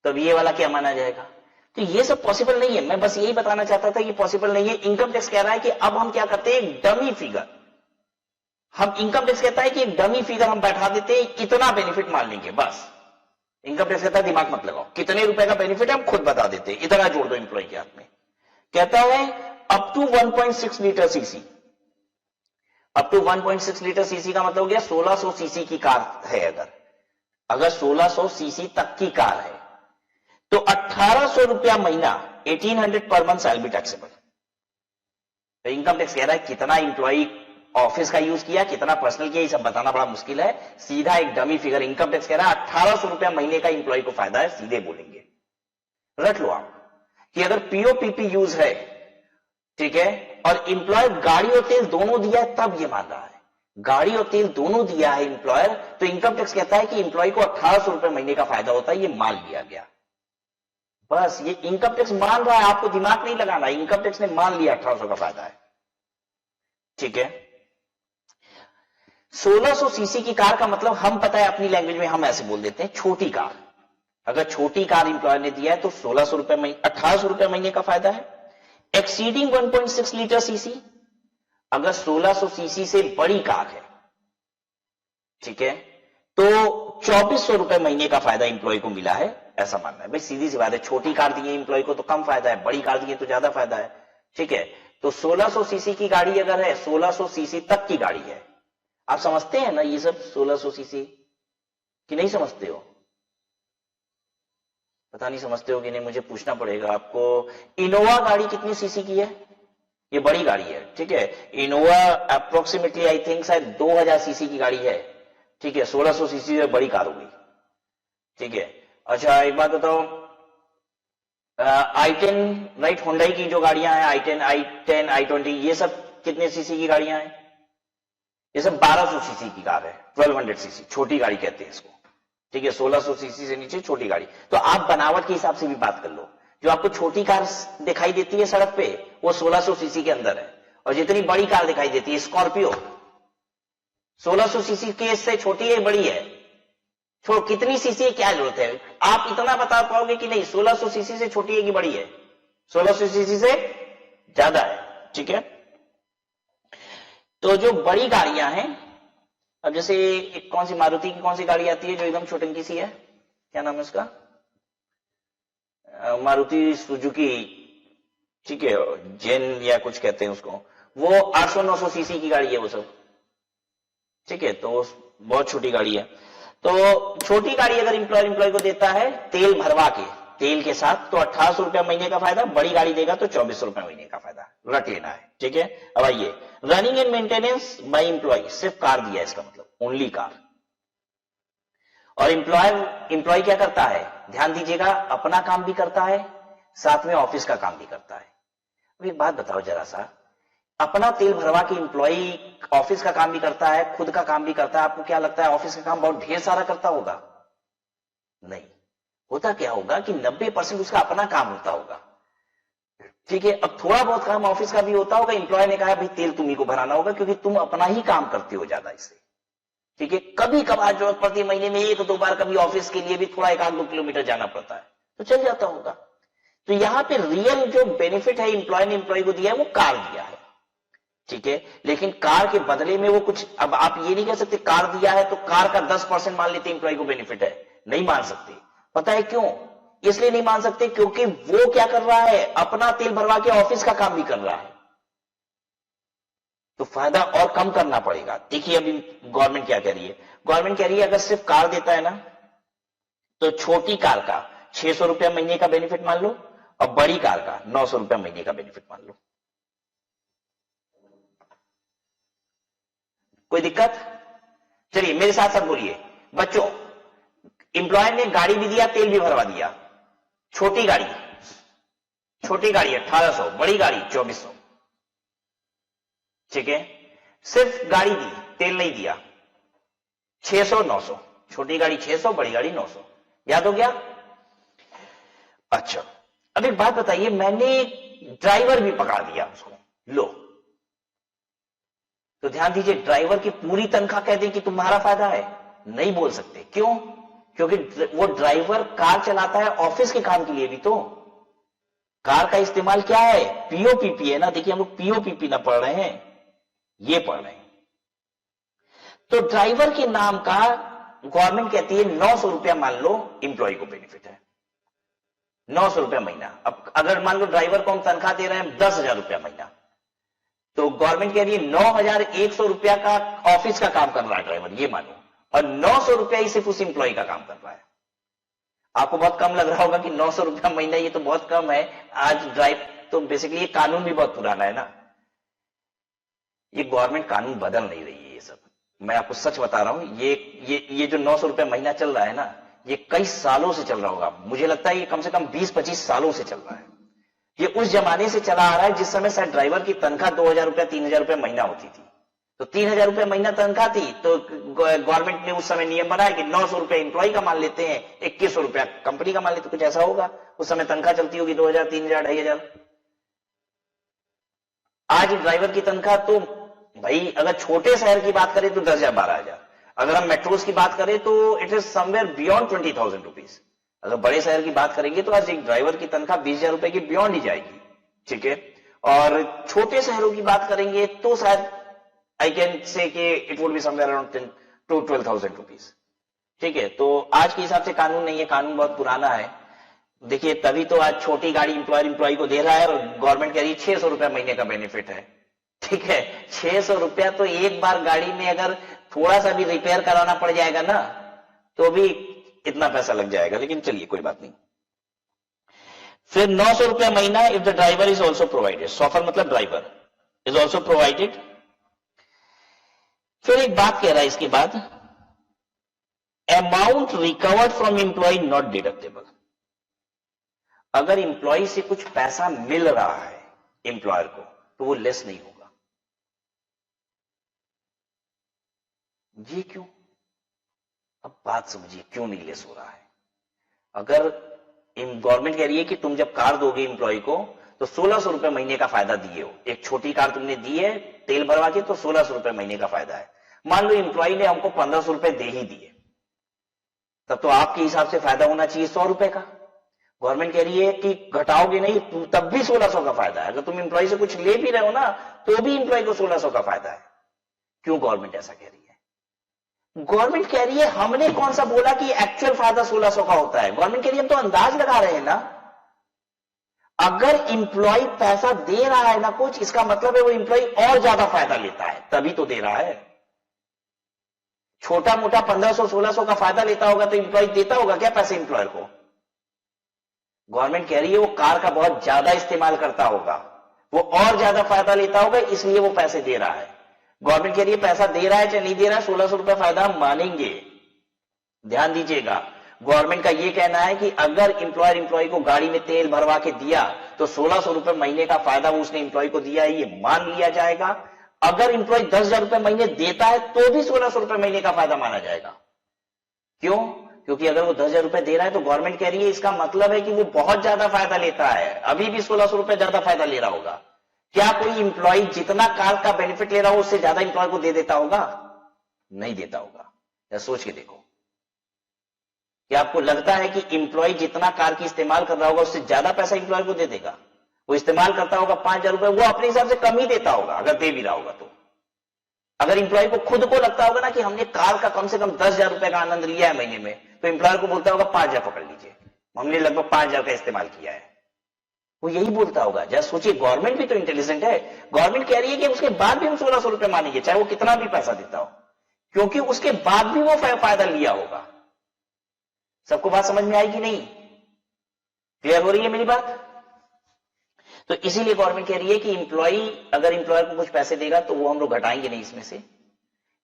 तब ये वाला क्या माना जाएगा? तो ये सब पॉसिबल नहीं है। मैं बस यही बताना चाहता था, ये पॉसिबल नहीं है। इनकम टैक्स कह रहा है कि अब हम क्या करते हैं, एक डमी फिगर, हम इनकम टैक्स कहता है कि एक डमी फिगर हम बैठा देते हैं, इतना बेनिफिट मान लेंगे बस। इनकम टैक्स कहता है दिमाग मत लगाओ, कितने रुपए का बेनिफिट है हम खुद बता देते हैं, इतना जोड़ दो एम्प्लॉय के हाथ में। कहता है up to 1.6 litre CC, up to 1.6 litre CC का मतलब हो गया 1600 सीसी की कार है, अगर 1600 सीसी तक की कार है तो 1800 रुपया महीना, 1800 per month shall be taxable. तो इनकम टैक्स कह रहा है कितना इंप्लॉई ऑफिस का यूज किया, कितना पर्सनल किया, ये सब बताना बड़ा मुश्किल है, सीधा एक डमी फिगर इनकम टैक्स कह रहा है 1800 रुपया महीने का इंप्लॉई को फायदा है, सीधे बोलेंगे। रट लो आप कि अगर पीओपीपी यूज है, ठीक है, और इंप्लॉयर गाड़ी और तेल दोनों दिया है, तब ये मान रहा है गाड़ी और तेल दोनों दिया है इंप्लॉयर, तो इनकम टैक्स कहता है कि इंप्लॉय को 1800 रुपए महीने का फायदा होता है, ये मान लिया गया। बस ये इनकम टैक्स मान रहा है, आपको दिमाग नहीं लगाना, इनकम टैक्स ने मान लिया 1800 का फायदा है, ठीक है। 1600 सीसी की कार का मतलब हम पता है अपनी लैंग्वेज में हम ऐसे बोल देते हैं छोटी कार। अगर छोटी कार इंप्लॉयर ने दिया है तो 1600 रुपए महीने, 1800 रुपए महीने का फायदा है। एक्सीडिंग 1.6 लीटर सीसी, अगर 1600 सीसी से बड़ी कार है, ठीक है, तो 2400 रुपए महीने का फायदा इंप्लॉय को मिला है, ऐसा मानना है। भाई सीधी सी बात है, छोटी कार दी है इंप्लॉय को तो कम फायदा है, बड़ी कार दी है तो ज्यादा फायदा है, ठीक है। तो 1600 सीसी की गाड़ी अगर है, 1600 सीसी तक की गाड़ी है, आप समझते हैं ना ये सब 1600 सीसी कि नहीं समझते हो? पता नहीं समझते हो कि नहीं, मुझे पूछना पड़ेगा आपको। इनोवा गाड़ी कितनी सीसी की है? ये बड़ी गाड़ी है, ठीक है। इनोवा अप्रोक्सीमेटली आई थिंक शायद 2000 सीसी की गाड़ी है, ठीक है। 1600 सीसी से बड़ी कार होगी, ठीक है। अच्छा एक बात बताओ, i10 राइट, होंडा की जो गाड़ियां हैं i10, i20, ये सब कितने सीसी की गाड़ियां हैं? ये सब 1200 सीसी की कार है, 1200 सीसी, छोटी गाड़ी कहते हैं इसको, ठीक है। 1600 सीसी से नीचे छोटी गाड़ी। तो आप बनावट के हिसाब से भी बात कर लो, जो आपको छोटी कार दिखाई देती है सड़क पे वो 1600 सीसी के अंदर है, और जितनी बड़ी कार दिखाई देती है स्कॉर्पियो 1600 सीसी के से छोटी है बड़ी है, तो कितनी सीसी है क्या जरूरत है, आप इतना बता पाओगे कि नहीं 1600 सीसी से छोटी है कि बड़ी है? 1600 सीसी से ज्यादा है, ठीक है। तो जो बड़ी गाड़ियां हैं, अब जैसे एक कौन सी मारुति की कौन सी गाड़ी आती है जो एकदम छोटंकी सी है, क्या नाम है उसका, मारुति सुजुकी, ठीक है, जेन या कुछ कहते हैं उसको, वो 800-900 सीसी की गाड़ी है वो सब, ठीक है। तो बहुत छोटी गाड़ी है। तो छोटी गाड़ी अगर इंप्लॉय को देता है तेल भरवा के, तेल के साथ, तो 1800 रुपया महीने का फायदा, बड़ी गाड़ी देगा तो 2400 रुपया महीने का फायदा, रट लेना है, ठीक है। अब आइए, running and maintenance by employee, सिर्फ कार दिया है इसका मतलब, ओनली कार। और इंप्लॉय क्या करता है, ध्यान दीजिएगा, अपना काम भी करता है, साथ में ऑफिस का काम भी करता है। अब एक बात बताओ जरा सा, अपना तेल भरवा के इंप्लॉय ऑफिस का काम भी करता है, खुद का काम भी करता है, आपको क्या लगता है ऑफिस का काम बहुत ढेर सारा करता होगा? नहीं, होता क्या होगा कि 90% उसका अपना काम होता होगा, ठीक है। अब थोड़ा बहुत काम ऑफिस का भी होता होगा, इंप्लॉय ने कहा भाई तेल तुम्ही को भराना होगा क्योंकि तुम अपना ही काम करते हो ज्यादा इससे, ठीक है। कभी कभार जरूरत पड़ती है, महीने में 1-2 बार कभी ऑफिस के लिए भी थोड़ा 1-2 किलोमीटर जाना पड़ता है, तो चल जाता होगा। तो यहां पे रियल जो बेनिफिट है एम्प्लॉय ने एम्प्लॉय को दिया है वो कार दिया है, ठीक है। लेकिन कार के बदले में वो कुछ, अब आप ये नहीं कह सकते कार दिया है तो कार का 10% मान लेते एम्प्लॉय को बेनिफिट है, नहीं मान सकते। पता है क्यों? इसलिए नहीं मान सकते क्योंकि वो क्या कर रहा है, अपना तेल भरवा के ऑफिस का काम भी कर रहा है, तो फायदा और कम करना पड़ेगा। देखिए अभी गवर्नमेंट क्या कह रही है, गवर्नमेंट कह रही है अगर सिर्फ कार देता है ना तो छोटी कार का 600 रुपया महीने का बेनिफिट मान लो और बड़ी कार का 900 रुपया महीने का बेनिफिट मान लो। कोई दिक्कत? चलिए मेरे साथ साथ बोलिए बच्चों, एम्प्लॉयर ने गाड़ी भी दिया, तेल भी भरवा दिया। छोटी गाड़ी 1800, बड़ी गाड़ी 2400, ठीक है। सिर्फ गाड़ी दी, तेल नहीं दिया, 600 900, छोटी गाड़ी 600, बड़ी गाड़ी 900। याद हो गया? अच्छा अब एक बात बताइए, मैंने ड्राइवर भी पकड़ा दिया उसको, लो तो ध्यान दीजिए, ड्राइवर की पूरी तनख्वाह कह दें कि तुम्हारा फायदा है, नहीं बोल सकते। क्यों? क्योंकि वो ड्राइवर कार चलाता है ऑफिस के काम के लिए भी, तो कार का इस्तेमाल क्या है, पीओपीपी है ना। देखिए हम लोग पीओपीपी ना पढ़ रहे हैं, ये पढ़ रहे हैं। तो ड्राइवर के नाम का गवर्नमेंट कहती है 900 रुपया मान लो इंप्लॉय को बेनिफिट है, 900 रुपया महीना। अब अगर मान लो ड्राइवर को हम तनख्वाह दे रहे हैं 10,000 रुपया महीना, तो गवर्नमेंट कह रही है 9,100 रुपया का ऑफिस का काम कर रहा है ड्राइवर, ये मानो, और 900 रुपया ही सिर्फ उस इंप्लॉय का काम कर रहा है। आपको बहुत कम लग रहा होगा कि 900 रुपया महीना ये तो बहुत कम है। आज ड्राइव तो बेसिकली ये कानून भी बहुत पुराना है ना, ये गवर्नमेंट कानून बदल नहीं रही है। ये सब मैं आपको सच बता रहा हूं, ये जो 900 रुपया महीना चल रहा है ना, ये कई सालों से चल रहा होगा। मुझे लगता है ये कम से कम 20-25 सालों से चल रहा है। ये उस जमाने से चला आ रहा है जिस समय शायद ड्राइवर की तनख्वाह 2,000 रुपया 3,000 रुपया महीना होती थी। तो 3,000 रुपया महीना तनख्वाह थी, तो गवर्नमेंट ने उस समय नियम बनाया कि 900 रुपया इंप्लॉय का मान लेते हैं, 2100 रुपया कंपनी का मान लेते, कुछ ऐसा होगा। उस समय तनख्वाह चलती होगी 2,000 3,000 2,500। आज ड्राइवर की तनख्वाह तो भाई अगर छोटे शहर की बात करें तो 10,000 12,000, अगर हम मेट्रोज की बात करें तो it is somewhere beyond 20,000 rupees. अगर बड़े शहर की बात करेंगे तो आज एक ड्राइवर की तनख्वाह 20,000 रुपए की बियॉन्ड ही जाएगी, ठीक है। और छोटे शहरों की बात करेंगे तो शायद आई कैन से कि it would be somewhere around 10 to 12,000 rupees, ठीक है। तो आज के हिसाब से कानून नहीं है, कानून बहुत पुराना है। देखिए तभी तो आज छोटी गाड़ी इंप्लॉय को दे रहा है और गवर्नमेंट कह रही है 600 रुपया महीने का बेनिफिट है, ठीक है। 600 रुपया तो एक बार गाड़ी में अगर थोड़ा सा भी रिपेयर कराना पड़ जाएगा ना तो भी इतना पैसा लग जाएगा, लेकिन चलिए कोई बात नहीं। फिर 900 रुपया महीना if the driver is also provided, chauffeur मतलब ड्राइवर इज ऑल्सो प्रोवाइडेड। फिर एक बात कह रहा है इसके बाद, amount recovered from employ not deductible. अगर इंप्लॉय से कुछ पैसा मिल रहा है एम्प्लॉयर को तो वो लेस नहीं होगा। ये क्यों? अब बात समझिए क्यों नहीं लेस हो रहा है। अगर गवर्नमेंट कह रही है कि तुम जब कार दोगे एम्प्लॉय को तो 1,600 रुपए महीने का फायदा दिए हो, एक छोटी कार तुमने दी है तेल भरवा के तो 1,600 रुपए महीने का फायदा है। मान लो एम्प्लॉय ने हमको 1,500 रुपए दे ही दिए, तब तो आपके हिसाब से फायदा होना चाहिए 100 रुपए का। गवर्नमेंट कह रही है कि घटाओगे नहीं तब भी 1,600 का फायदा है। अगर तुम एम्प्लॉय से कुछ ले भी रहे हो ना तो भी एम्प्लॉय को 1,600 का फायदा है। क्यों गवर्नमेंट ऐसा कह रही है? गवर्नमेंट कह रही है हमने कौन सा बोला कि एक्चुअल फायदा 1,600 का होता है। गवर्नमेंट कह रही है हम तो अंदाज लगा रहे हैं ना। अगर इंप्लॉय पैसा दे रहा है ना कुछ, इसका मतलब है वो इंप्लॉय और ज्यादा फायदा लेता है, तभी तो दे रहा है। छोटा मोटा 1,500 1,600 का फायदा लेता होगा तो इंप्लॉय देता होगा क्या पैसे इंप्लॉयर को? गवर्नमेंट कह रही है वो कार का बहुत ज्यादा इस्तेमाल करता होगा, वो और ज्यादा फायदा लेता होगा, इसलिए वो पैसे दे रहा है। गवर्नमेंट कह रही है पैसा दे रहा है चाहे नहीं दे रहा है 1,600 रुपए फायदा हम मानेंगे। ध्यान दीजिएगा, गवर्नमेंट का यह कहना है कि अगर इंप्लॉयर इंप्लॉय को गाड़ी में तेल भरवा के दिया तो 1,600 रुपए महीने का फायदा उसने इंप्लॉय को दिया है, ये मान लिया जाएगा। अगर इंप्लॉय 10,000 रुपए महीने देता है तो भी 1,600 रुपए महीने का फायदा माना जाएगा। क्यों? क्योंकि अगर वो 10,000 रुपए दे रहा है तो गवर्नमेंट कह रही है इसका मतलब है कि वो बहुत ज्यादा फायदा लेता है, अभी भी 1,600 रुपए ज्यादा फायदा ले रहा होगा। क्या कोई इंप्लॉय जितना कार का बेनिफिट ले रहा हो उससे ज्यादा इंप्लॉय को दे देता होगा? नहीं देता होगा। या सोच के देखो। कि आपको लगता है कि इंप्लॉय जितना कार की इस्तेमाल कर रहा होगा उससे ज्यादा पैसा इंप्लॉय को दे देगा? वो इस्तेमाल करता होगा 5,000 रुपए, वो अपने हिसाब से कम ही देता होगा अगर दे भी रहा होगा तो। अगर इंप्लॉय को खुद को लगता होगा ना कि हमने कार का कम से कम 10,000 रुपए का आनंद लिया है महीने में, तो इंप्लॉयर को बोलता होगा 5,000 पकड़ लीजिए, हमने लगभग 5,000 का इस्तेमाल किया है। वो यही बोलता होगा। जरा सोचिए, गवर्नमेंट भी तो इंटेलिजेंट है। गवर्नमेंट कह रही है कि उसके बाद भी हम 1,600 रुपए मानेंगे, चाहे वो कितना भी पैसा देता हो, क्योंकि उसके बाद भी वो फायदा लिया होगा। सबको बात समझ में आई कि नहीं? क्लियर हो रही है मेरी बात? तो इसीलिए गवर्नमेंट कह रही है कि अगर इंप्लॉयर को कुछ पैसे देगा तो वो हम लोग घटाएंगे नहीं इसमें से,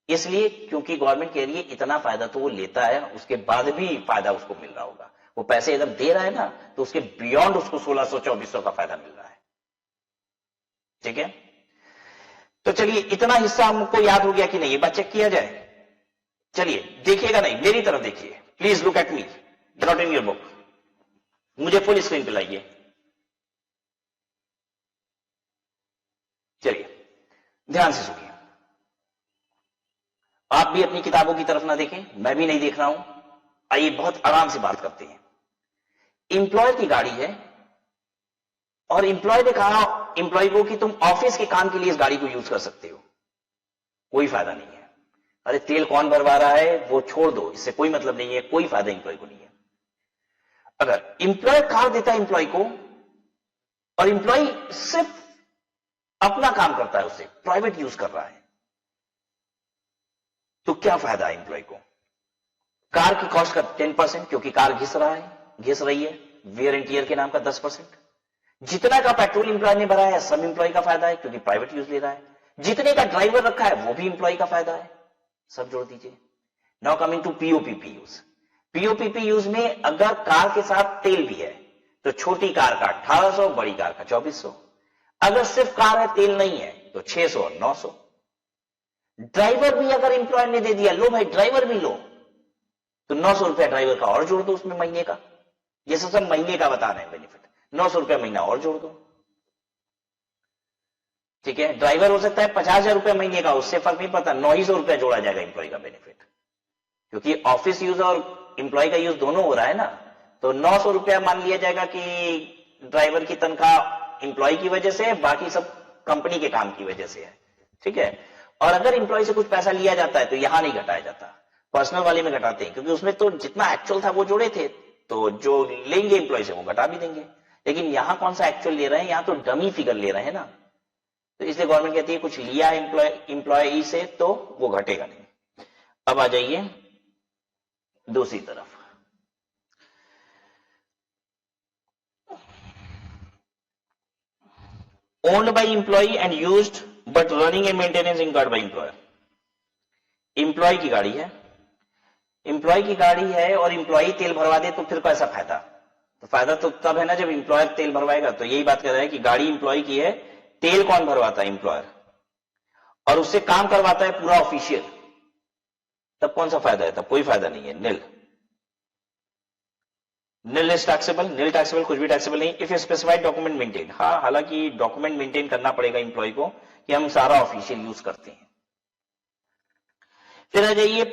इसलिए क्योंकि गवर्नमेंट कह रही है इतना फायदा तो वो लेता है, उसके बाद भी फायदा उसको मिल रहा होगा। वो पैसे अगर दे रहा है ना तो उसके बियॉन्ड उसको 1,600-2,400 का फायदा मिल रहा है। ठीक है, तो चलिए, इतना हिस्सा हमको याद हो गया कि नहीं? ये बात चेक किया जाए। चलिए देखिएगा, नहीं मेरी तरफ देखिए, please look at me, not in your book. मुझे फुल स्क्रीन पे लाइए। चलिए ध्यान से सुनिए, आप भी अपनी किताबों की तरफ ना देखें, मैं भी नहीं देख रहा हूं। आइए बहुत आराम से बात करते हैं। इंप्लॉयर की गाड़ी है और इंप्लॉय ने कहा इंप्लॉय को कि तुम ऑफिस के काम के लिए इस गाड़ी को यूज कर सकते हो। कोई फायदा नहीं है। अरे तेल कौन भरवा रहा है वो छोड़ दो, इससे कोई मतलब नहीं है, कोई फायदा इंप्लॉय को नहीं है। अगर इंप्लॉयर कार देता है इंप्लॉय को और इंप्लॉय सिर्फ अपना काम करता है, उससे प्राइवेट यूज कर रहा है, तो क्या फायदा है इंप्लॉय को? कार की कॉस्ट का 10%, क्योंकि कार घिस रही है, वेयर एंड टियर के नाम का 10%। जितना का पेट्रोल इंप्लॉय ने भरा है सब इंप्लॉय का फायदा है, क्योंकि प्राइवेट यूज ले रहा है। जितने का ड्राइवर रखा है वो भी इंप्लॉय का फायदा है। सब जोड़ दीजिए। Now coming to POPP use. POPP use में अगर कार के साथ तेल भी है तो छोटी कार का 1,800, बड़ी कार का 2,400। अगर सिर्फ कार है, तेल नहीं है, तो 600 और 900। ड्राइवर भी अगर इंप्लॉयर ने दे दिया, लो भाई ड्राइवर भी लो, तो 900 रुपया ड्राइवर का और जोड़ दो उसमें महीने का। ये सब महीने का बता रहे हैं बेनिफिट, 900 रुपया महीना और जोड़ दो। ठीक है, ड्राइवर हो सकता है 50,000 रुपया महीने का, उससे फर्क नहीं पड़ता, 900 रुपया जोड़ा जाएगा इंप्लॉय का बेनिफिट, क्योंकि ऑफिस यूज और इंप्लॉय का यूज दोनों हो रहा है ना। तो 900 रुपया मान लिया जाएगा कि ड्राइवर की तनख्वाह इंप्लॉय की वजह से, बाकी सब कंपनी के काम की वजह से है। ठीक है, और अगर इंप्लॉय से कुछ पैसा लिया जाता है तो यहां नहीं घटाया जाता, पर्सनल वाले में घटाते हैं, क्योंकि उसमें तो जितना एक्चुअल था वो जोड़े थे, तो जो लेंगे इंप्लॉय से वो घटा भी देंगे। लेकिन यहां कौन सा एक्चुअल ले रहे हैं, यहां तो डमी फिगर ले रहे हैं ना, तो इसलिए गवर्नमेंट कहती है कुछ लिया इंप्लॉय से तो वो घटेगा नहीं। अब आ जाइए दूसरी तरफ। Owned by employee and used but running a maintenance incurred by employer. Employee की गाड़ी है, इंप्लॉय की गाड़ी है और इंप्लॉय तेल भरवा दे तो फिर कैसा फायदा? तो फायदा तो तब है ना जब इंप्लॉयर तेल भरवाएगा। तो यही बात कर रहा है कि गाड़ी इंप्लॉय की है, तेल कौन भरवाता है? इंप्लॉयर, और उससे काम करवाता है पूरा ऑफिशियल, तब कौन सा फायदा है? तब कोई फायदा नहीं है, नील। नील इज टैक्सेबल, नील टैक्सेबल, कुछ भी टैक्सेबल नहीं इफ स्पेसिफाइड डॉक्यूमेंट मेंटेन। हाँ, हालांकि डॉक्यूमेंट मेंटेन करना पड़ेगा इंप्लॉय को कि हम सारा ऑफिशियल यूज करते हैं। फिर आ जाइए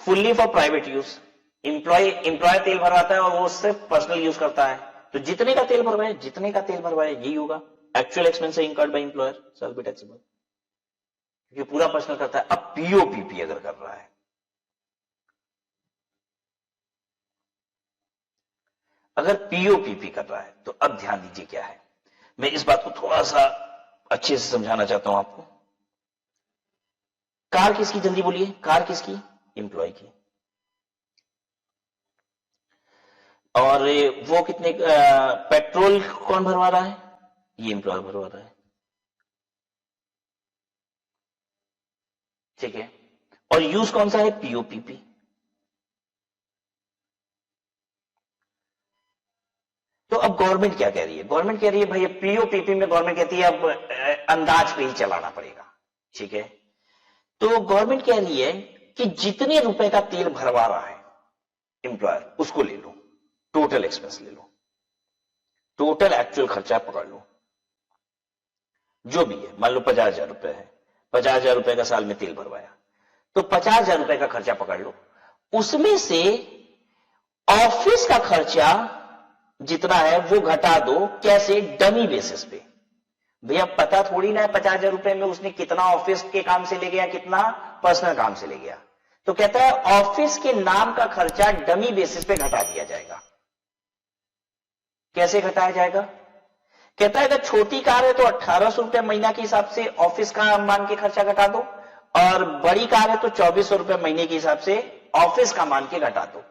fully for private use. Employee तेल भरवाता है और वो सिर्फ पर्सनल यूज करता है, तो जितने का तेल भरवाए यही होगा। Actual expense incurred by employer shall be taxable, क्योंकि पूरा पर्सनल करता है। अब पीओपीपी अगर कर रहा है, अगर पीओपीपी कर रहा है तो अब ध्यान दीजिए क्या है। मैं इस बात को थोड़ा सा अच्छे से समझाना चाहता हूं आपको। कार किसकी? जल्दी बोलिए, कार किसकी? इंप्लॉय की। और वो कितने पेट्रोल कौन भरवा रहा है? ये इंप्लॉयर भरवा रहा है। ठीक है, और यूज कौन सा है? पीओपीपी। तो अब गवर्नमेंट क्या कह रही है? गवर्नमेंट कह रही है भाई पीओपीपी में गवर्नमेंट कहती है अब अंदाज पे ही चलाना पड़ेगा। ठीक है, तो गवर्नमेंट कह रही है कि जितने रुपए का तेल भरवा रहा है इंप्लॉयर उसको ले लो, टोटल एक्सपेंस ले लो, टोटल एक्चुअल खर्चा पकड़ लो, जो भी है। मान लो 50,000 रुपए है, 50,000 रुपए का साल में तेल भरवाया, तो 50,000 रुपए का खर्चा पकड़ लो। उसमें से ऑफिस का खर्चा जितना है वो घटा दो, कैसे? डमी बेसिस पे। भैया पता थोड़ी ना है 50,000 रुपए में उसने कितना ऑफिस के काम से ले गया, कितना पर्सनल काम से ले गया। तो कहता है ऑफिस के नाम का खर्चा डमी बेसिस पे घटा दिया जाएगा। कैसे घटाया जाएगा? कहता है अगर छोटी कार है तो 1800 रुपए महीना के हिसाब से ऑफिस का मान के खर्चा घटा दो, और बड़ी कार है तो 2400 रुपए महीने के हिसाब से ऑफिस का मान के घटा दो।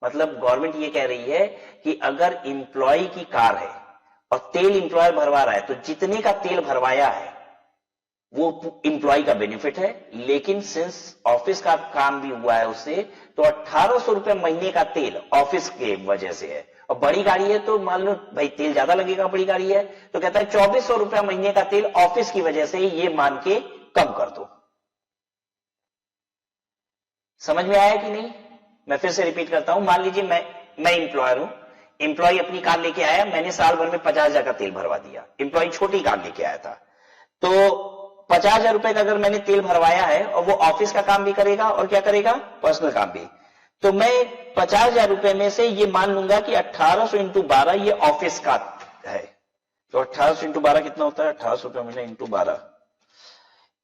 मतलब गवर्नमेंट ये कह रही है कि अगर इंप्लॉय की कार है और तेल इंप्लॉय भरवा रहा है तो जितने का तेल भरवाया है वो इंप्लॉय का बेनिफिट है, लेकिन सिंस ऑफिस का काम भी हुआ है उससे, तो 1800 रुपए महीने का तेल ऑफिस के वजह से है। और बड़ी गाड़ी है तो मान लो भाई तेल ज्यादा लगेगा, बड़ी गाड़ी है, तो कहता है 2400 रुपया महीने का तेल ऑफिस की वजह से ये मान के कम कर दो। समझ में आया कि नहीं? मैं फिर से रिपीट करता हूं। मान लीजिए मैं इंप्लॉयर हूं, इंप्लॉय अपनी कार लेके आया, मैंने साल भर में 50,000 का तेल भरवा दिया। इंप्लॉय छोटी कार लेके आया था, तो 50,000 रुपए का अगर मैंने तेल भरवाया है और वो ऑफिस का काम भी करेगा और क्या करेगा, पर्सनल काम भी, तो मैं 50,000 रुपए में से ये मान लूंगा कि 1800 इंटू 12 ये ऑफिस का है। तो 1800 इंटू 12 कितना होता है? 1800 रुपया महीना इंटू 12,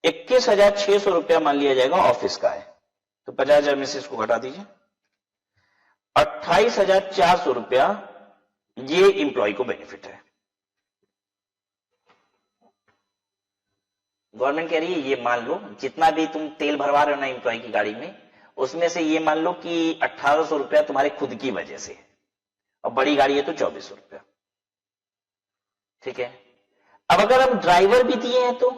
21,600 रुपया मान लिया जाएगा ऑफिस का है। तो 50,000 में से इसको घटा दीजिए, 28,400 रुपया ये इंप्लॉय को बेनिफिट है। गवर्नमेंट कह रही है ये मान लो जितना भी तुम तेल भरवा रहे हो ना इंप्लॉय की गाड़ी में, उसमें से ये मान लो कि 1800 रुपया तुम्हारे खुद की वजह से है, और बड़ी गाड़ी है तो 2400 रुपया। ठीक है। अब अगर हम ड्राइवर भी दिए हैं तो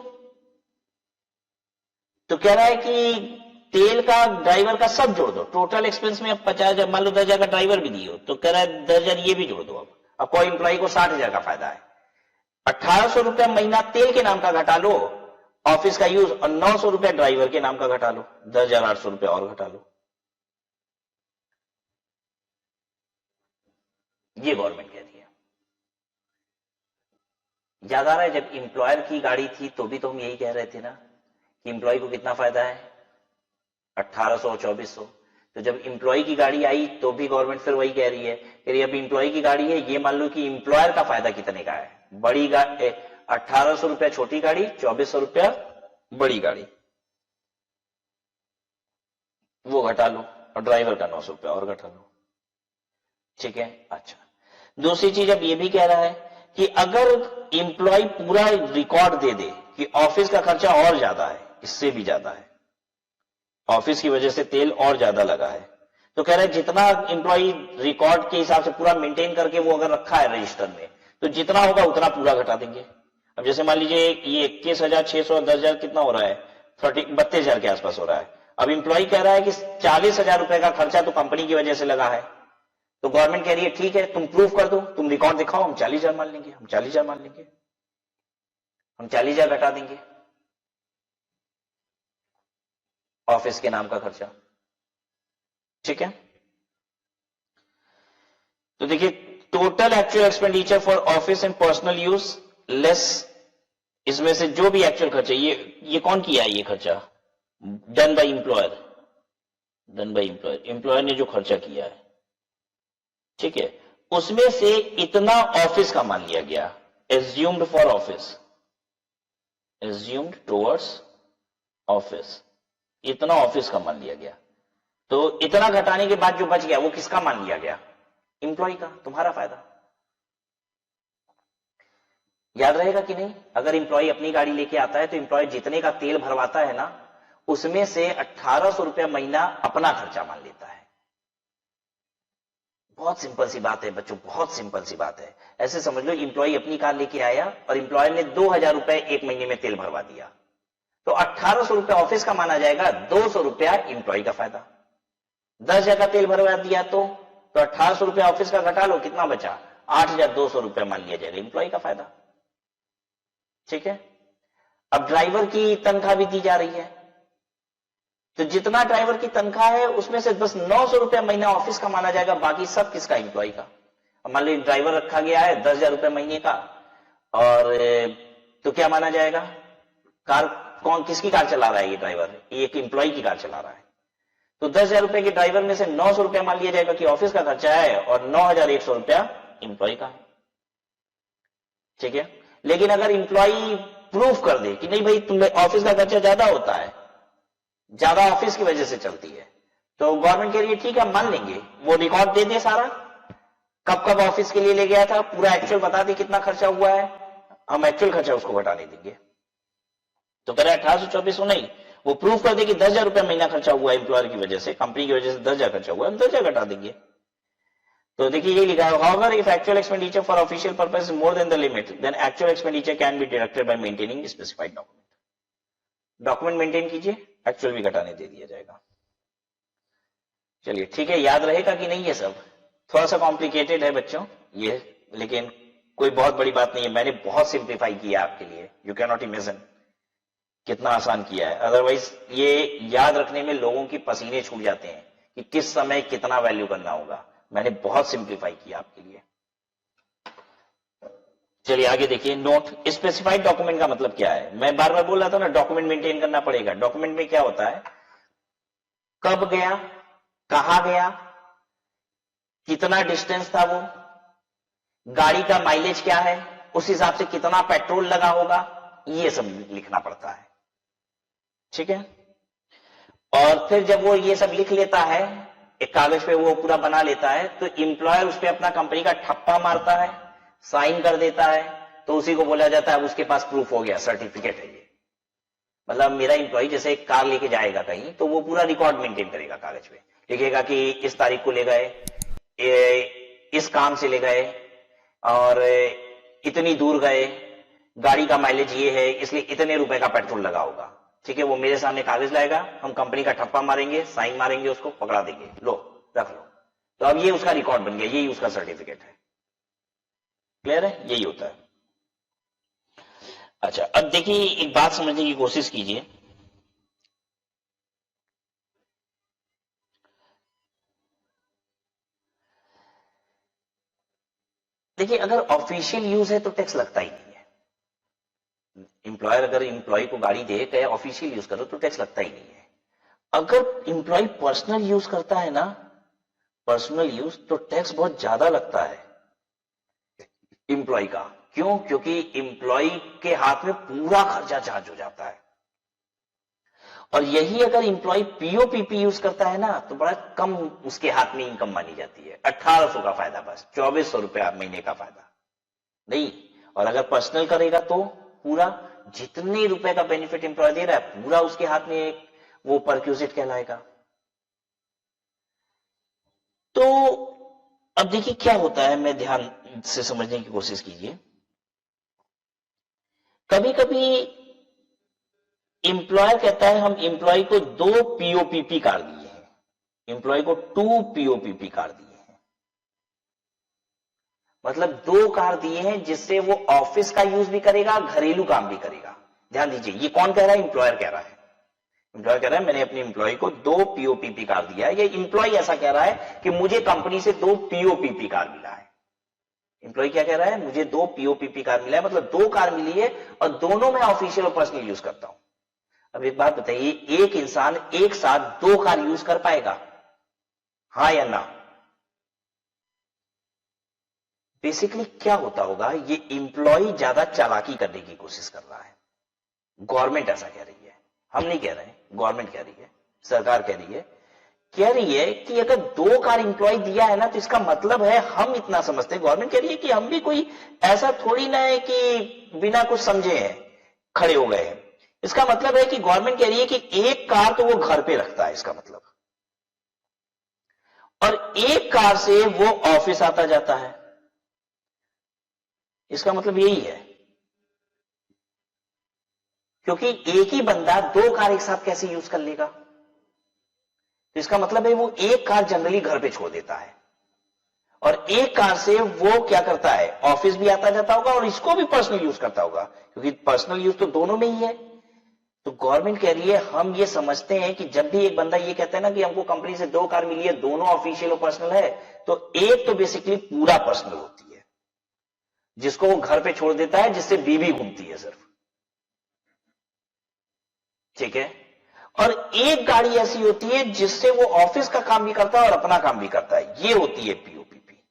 कह रहा है कि तेल का ड्राइवर का सब जोड़ दो, टोटल एक्सपेंस में अब 50,000, मान लो 10,000 का ड्राइवर भी दिए हो, तो कह रहा है 10,000 ये भी जोड़ दो। अब कोई इंप्लॉय को 60,000 का फायदा है। 1800 रुपया महीना तेल के नाम का घटा लो ऑफिस का यूज, और 900 रुपया ड्राइवर के नाम का घटा लो, 10,800 रुपया और घटा लो। ये गवर्नमेंट कह रही है। याद आ रहा है जब इंप्लॉयर की गाड़ी थी तो भी तो हम यही कह रहे थे ना कि इंप्लॉय को कितना फायदा है, 1800 और 2400। तो जब इंप्लॉय की गाड़ी आई तो भी गवर्नमेंट फिर वही कह रही है कि अब इंप्लॉय की गाड़ी है, ये मान लो कि इंप्लॉयर का फायदा कितने का है, बड़ी गाड़ी 1800 रुपया छोटी गाड़ी, 2400 रुपया बड़ी गाड़ी, वो घटा लो, और ड्राइवर का 900 रुपया और घटा लो। ठीक है। अच्छा, दूसरी चीज अब ये भी कह रहा है कि अगर इंप्लॉय पूरा रिकॉर्ड दे दे कि ऑफिस का खर्चा और ज्यादा है, इससे भी ज्यादा है, ऑफिस की वजह से तेल और ज्यादा लगा है, तो कह रहा है जितना इंप्लॉय रिकॉर्ड के हिसाब से पूरा मेंटेन करके वो अगर रखा है रजिस्टर में, तो जितना होगा उतना पूरा घटा देंगे। अब जैसे मान लीजिए ये 21,600, 10,000 कितना हो रहा है, 32,000 के आसपास हो रहा है। अब इंप्लॉय कह रहा है कि 40,000 रुपए का खर्चा तो कंपनी की वजह से लगा है, तो गवर्नमेंट कह रही है ठीक है तुम प्रूफ कर दो, तुम रिकॉर्ड दिखाओ, हम 40,000 मान लेंगे, हम 40,000 मान लेंगे, हम 40,000 घटा देंगे ऑफिस के नाम का खर्चा। ठीक है। तो देखिए total actual expenditure for office and personal use less, इसमें से जो भी एक्चुअल खर्चा, ये कौन किया है, ये खर्चा done by employer, done by employer, employer ने जो खर्चा किया है। ठीक है। उसमें से इतना ऑफिस का मान लिया गया, assumed for office, assumed towards office, इतना ऑफिस का मान लिया गया। तो इतना घटाने के बाद जो बच गया वो किसका मान लिया गया, इंप्लॉय का, तुम्हारा फायदा। याद रहेगा कि नहीं? अगर इंप्लॉय अपनी गाड़ी लेके आता है तो इंप्लॉय जितने का तेल भरवाता है ना, उसमें से 1800 रुपया महीना अपना खर्चा मान लेता है। बहुत सिंपल सी बात है बच्चों, बहुत सिंपल सी बात है। ऐसे समझ लो इंप्लॉय अपनी कार लेके आया और इंप्लॉयर ने 2,000 रुपए एक महीने में तेल भरवा दिया, तो 1800 रुपया ऑफिस का माना जाएगा, 200 रुपया इंप्लॉय का फायदा। 10,000 का तेल भरवा दिया तो 1800 रुपया ऑफिस का घटा लो, कितना बचा, 8,200 रुपया मान लिया जाएगा इंप्लॉय का फायदा। ठीक है। अब ड्राइवर की तनख्वाह भी दी जा रही है, तो जितना ड्राइवर की तनख्वाह है उसमें से बस 900 रुपया महीना ऑफिस का माना जाएगा, बाकी सब किसका, इंप्लॉय का। अब मान लीजिए ड्राइवर रखा गया है 10,000 रुपये महीने का, और तो क्या माना जाएगा, कार किसकी कार चला रहा है ये ड्राइवर, ये एक इंप्लॉय की कार चला रहा है, तो 10,000 रुपए के ड्राइवर में से 900 रुपया मान लिया जाएगा कि ऑफिस का खर्चा है और 9,100 रुपया इंप्लॉय का है। ठीक है, लेकिन अगर इंप्लॉय प्रूफ कर दे कि नहीं भाई तुम्हें ऑफिस का खर्चा ज्यादा होता है, ज्यादा ऑफिस की वजह से चलती है, तो गवर्नमेंट के लिए ठीक है मान लेंगे, वो रिकॉर्ड दे दे सारा, कब कब ऑफिस के लिए ले गया था, पूरा एक्चुअल बता दे कितना खर्चा हुआ है, हम एक्चुअल खर्चा उसको घटाने देंगे। तो कह रहा है 1824 नहीं, वो प्रूफ कर दे कि 10,000 रुपया महीना खर्चा हुआ है एम्प्लॉयर की वजह से, कंपनी की वजह से 10,000 खर्चा हुआ है, हम 10,000 घटा देंगे। तो देखिए ये लिखा है, however if actual expenditure for official purpose is more than the limit, then actual expenditure can be deducted by maintaining specified document. Document maintain कीजिए, एक्चुअल भी घटाने दे दिया जाएगा। चलिए ठीक है, याद रहेगा कि नहीं ये सब? थोड़ा सा कॉम्प्लिकेटेड है बच्चों ये, लेकिन कोई बहुत बड़ी बात नहीं है, मैंने बहुत सिंप्लीफाई किया आपके लिए, यू कैन नॉट इमेजिन कितना आसान किया है। अदरवाइज ये याद रखने में लोगों की पसीने छूट जाते हैं कि किस समय कितना वैल्यू करना होगा, मैंने बहुत सिंप्लीफाई किया आपके लिए। चलिए आगे देखिए, नोट स्पेसिफाइड डॉक्यूमेंट का मतलब क्या है? मैं बार बार बोल रहा था ना, डॉक्यूमेंट मेंटेन करना पड़ेगा। डॉक्यूमेंट में क्या होता है, कब गया, कहां गया, कितना डिस्टेंस था वो, गाड़ी का माइलेज क्या है, उस हिसाब से कितना पेट्रोल लगा होगा, ये सब लिखना पड़ता है। ठीक है, और फिर जब वो ये सब लिख लेता है, एक कागज पे वो पूरा बना लेता है, तो एम्प्लॉयर उस पे अपना कंपनी का ठप्पा मारता है, साइन कर देता है, तो उसी को बोला जाता है उसके पास प्रूफ हो गया, सर्टिफिकेट है ये। मतलब मेरा एम्प्लॉय जैसे एक कार लेके जाएगा कहीं, तो वो पूरा रिकॉर्ड मेंटेन करेगा, कागज पे लिखेगा कि इस तारीख को ले गए, इस काम से ले गए और इतनी दूर गए, गाड़ी का माइलेज ये है, इसलिए इतने रुपए का पेट्रोल लगा होगा। ठीक है, वो मेरे सामने कागज लाएगा, हम कंपनी का ठप्पा मारेंगे, साइन मारेंगे, उसको पकड़ा देंगे, लो रख लो, तो अब ये उसका रिकॉर्ड बन गया, यही उसका सर्टिफिकेट है। क्लियर है, यही होता है। अच्छा, अब देखिए एक बात समझने की कोशिश कीजिए। देखिए अगर ऑफिशियल यूज है तो टैक्स लगता ही नहीं है। एम्प्लॉयर अगर एम्प्लॉय को गाड़ी दे कहे ऑफिशियल यूज करो तो टैक्स लगता ही नहीं है। अगर एम्प्लॉय पर्सनल यूज करता है ना, पर्सनल यूज, तो टैक्स बहुत ज्यादा लगता है एम्प्लॉय का। क्यों? क्योंकि एम्प्लॉय के हाथ में पूरा खर्चा चार्ज हो जाता है। और यही अगर एम्प्लॉय पीओपीपी यूज करता है ना, तो बड़ा कम उसके हाथ में इनकम मानी जाती है, 1800 का फायदा, बस 2400 रुपया महीने का फायदा नहीं। और अगर पर्सनल करेगा तो पूरा जितने रुपए का बेनिफिट एम्प्लॉय दे रहा है पूरा उसके हाथ में वो परक्यूजिट कहलाएगा। तो अब देखिए क्या होता है, मैं ध्यान से समझने की कोशिश कीजिए। कभी कभी एम्प्लॉयर कहता है हम एम्प्लॉय को 2 पीओपीपी कार दिए हैं, एम्प्लॉय को 2 पीओपीपी कार दिए हैं, मतलब 2 कार दिए हैं जिससे वो ऑफिस का यूज भी करेगा, घरेलू काम भी करेगा। ध्यान दीजिए, ये कौन कह रहा है? एम्प्लॉयर कह रहा है। एम्प्लॉयर कह रहा है मैंने अपने एम्प्लॉय को 2 पीओपीपी कार दिया है। ये एम्प्लॉय ऐसा कह रहा है कि मुझे कंपनी से 2 पीओपीपी कार मिला है। एम्प्लॉय क्या कह रहा है? मुझे 2 पीओपीपी कार मिला है, मतलब 2 कार मिली है और दोनों में ऑफिशियल और पर्सनल यूज करता हूं। अब एक बात बताइए, एक इंसान एक साथ 2 कार यूज कर पाएगा? हां या ना? बेसिकली क्या होता होगा, ये एम्प्लॉय ज्यादा चालाकी करने की कोशिश कर रहा है। गवर्नमेंट ऐसा कह रही है, हम नहीं कह रहे हैं, गवर्नमेंट कह रही है, सरकार कह रही है कि अगर 2 कार एम्प्लॉय दिया है ना, तो इसका मतलब है, हम इतना समझते हैं, गवर्नमेंट कह रही है कि हम भी कोई ऐसा थोड़ी ना है कि बिना कुछ समझे हैं खड़े हो गए हैं। इसका मतलब है कि गवर्नमेंट कह रही है कि एक कार तो वो घर पे रखता है, इसका मतलब, और एक कार से वो ऑफिस आता जाता है, इसका मतलब यही है। क्योंकि एक ही बंदा 2 कार एक साथ कैसे यूज कर लेगा? तो इसका मतलब है वो एक कार जनरली घर पे छोड़ देता है और एक कार से वो क्या करता है, ऑफिस भी आता जाता होगा और इसको भी पर्सनल यूज करता होगा, क्योंकि पर्सनल यूज तो दोनों में ही है। तो गवर्नमेंट कह रही है हम ये समझते हैं कि जब भी एक बंदा ये कहता है ना कि हमको कंपनी से 2 कार मिली है, दोनों ऑफिशियल और पर्सनल है, तो एक तो बेसिकली पूरा पर्सनल होती है जिसको वो घर पे छोड़ देता है, जिससे बीवी घूमती है सिर्फ। ठीक है, और एक गाड़ी ऐसी होती है जिससे वो ऑफिस का काम भी करता है और अपना काम भी करता है, ये होती है पीओपीपी।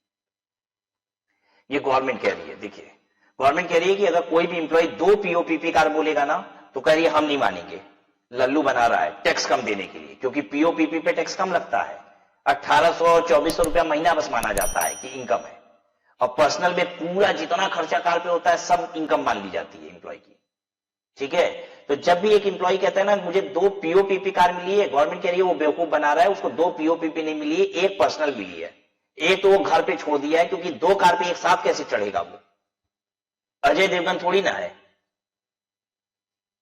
ये गवर्नमेंट कह रही है, देखिए गवर्नमेंट कह रही है कि अगर कोई भी इंप्लॉय 2 पीओपीपी कार बोलेगा ना तो कह रही है हम नहीं मानेंगे, लल्लू बना रहा है टैक्स कम देने के लिए, क्योंकि पीओपीपी पे टैक्स कम लगता है, 1800-2400 रुपया महीना बस माना जाता है कि इनकम है, और पर्सनल में पूरा जितना खर्चा कार पे होता है सब इनकम मान ली जाती है इंप्लॉय की। ठीक है, तो जब भी एक इंप्लॉय कहता है ना मुझे 2 पीओपीपी कार मिली है, गवर्नमेंट कह रही है वो बेवकूफ बना रहा है, उसको 2 पीओपीपी नहीं मिली है, एक पर्सनल मिली है, एक तो वो घर पे छोड़ दिया है, क्योंकि 2 कार पे एक साथ कैसे चढ़ेगा वो, अजय देवगन थोड़ी ना है।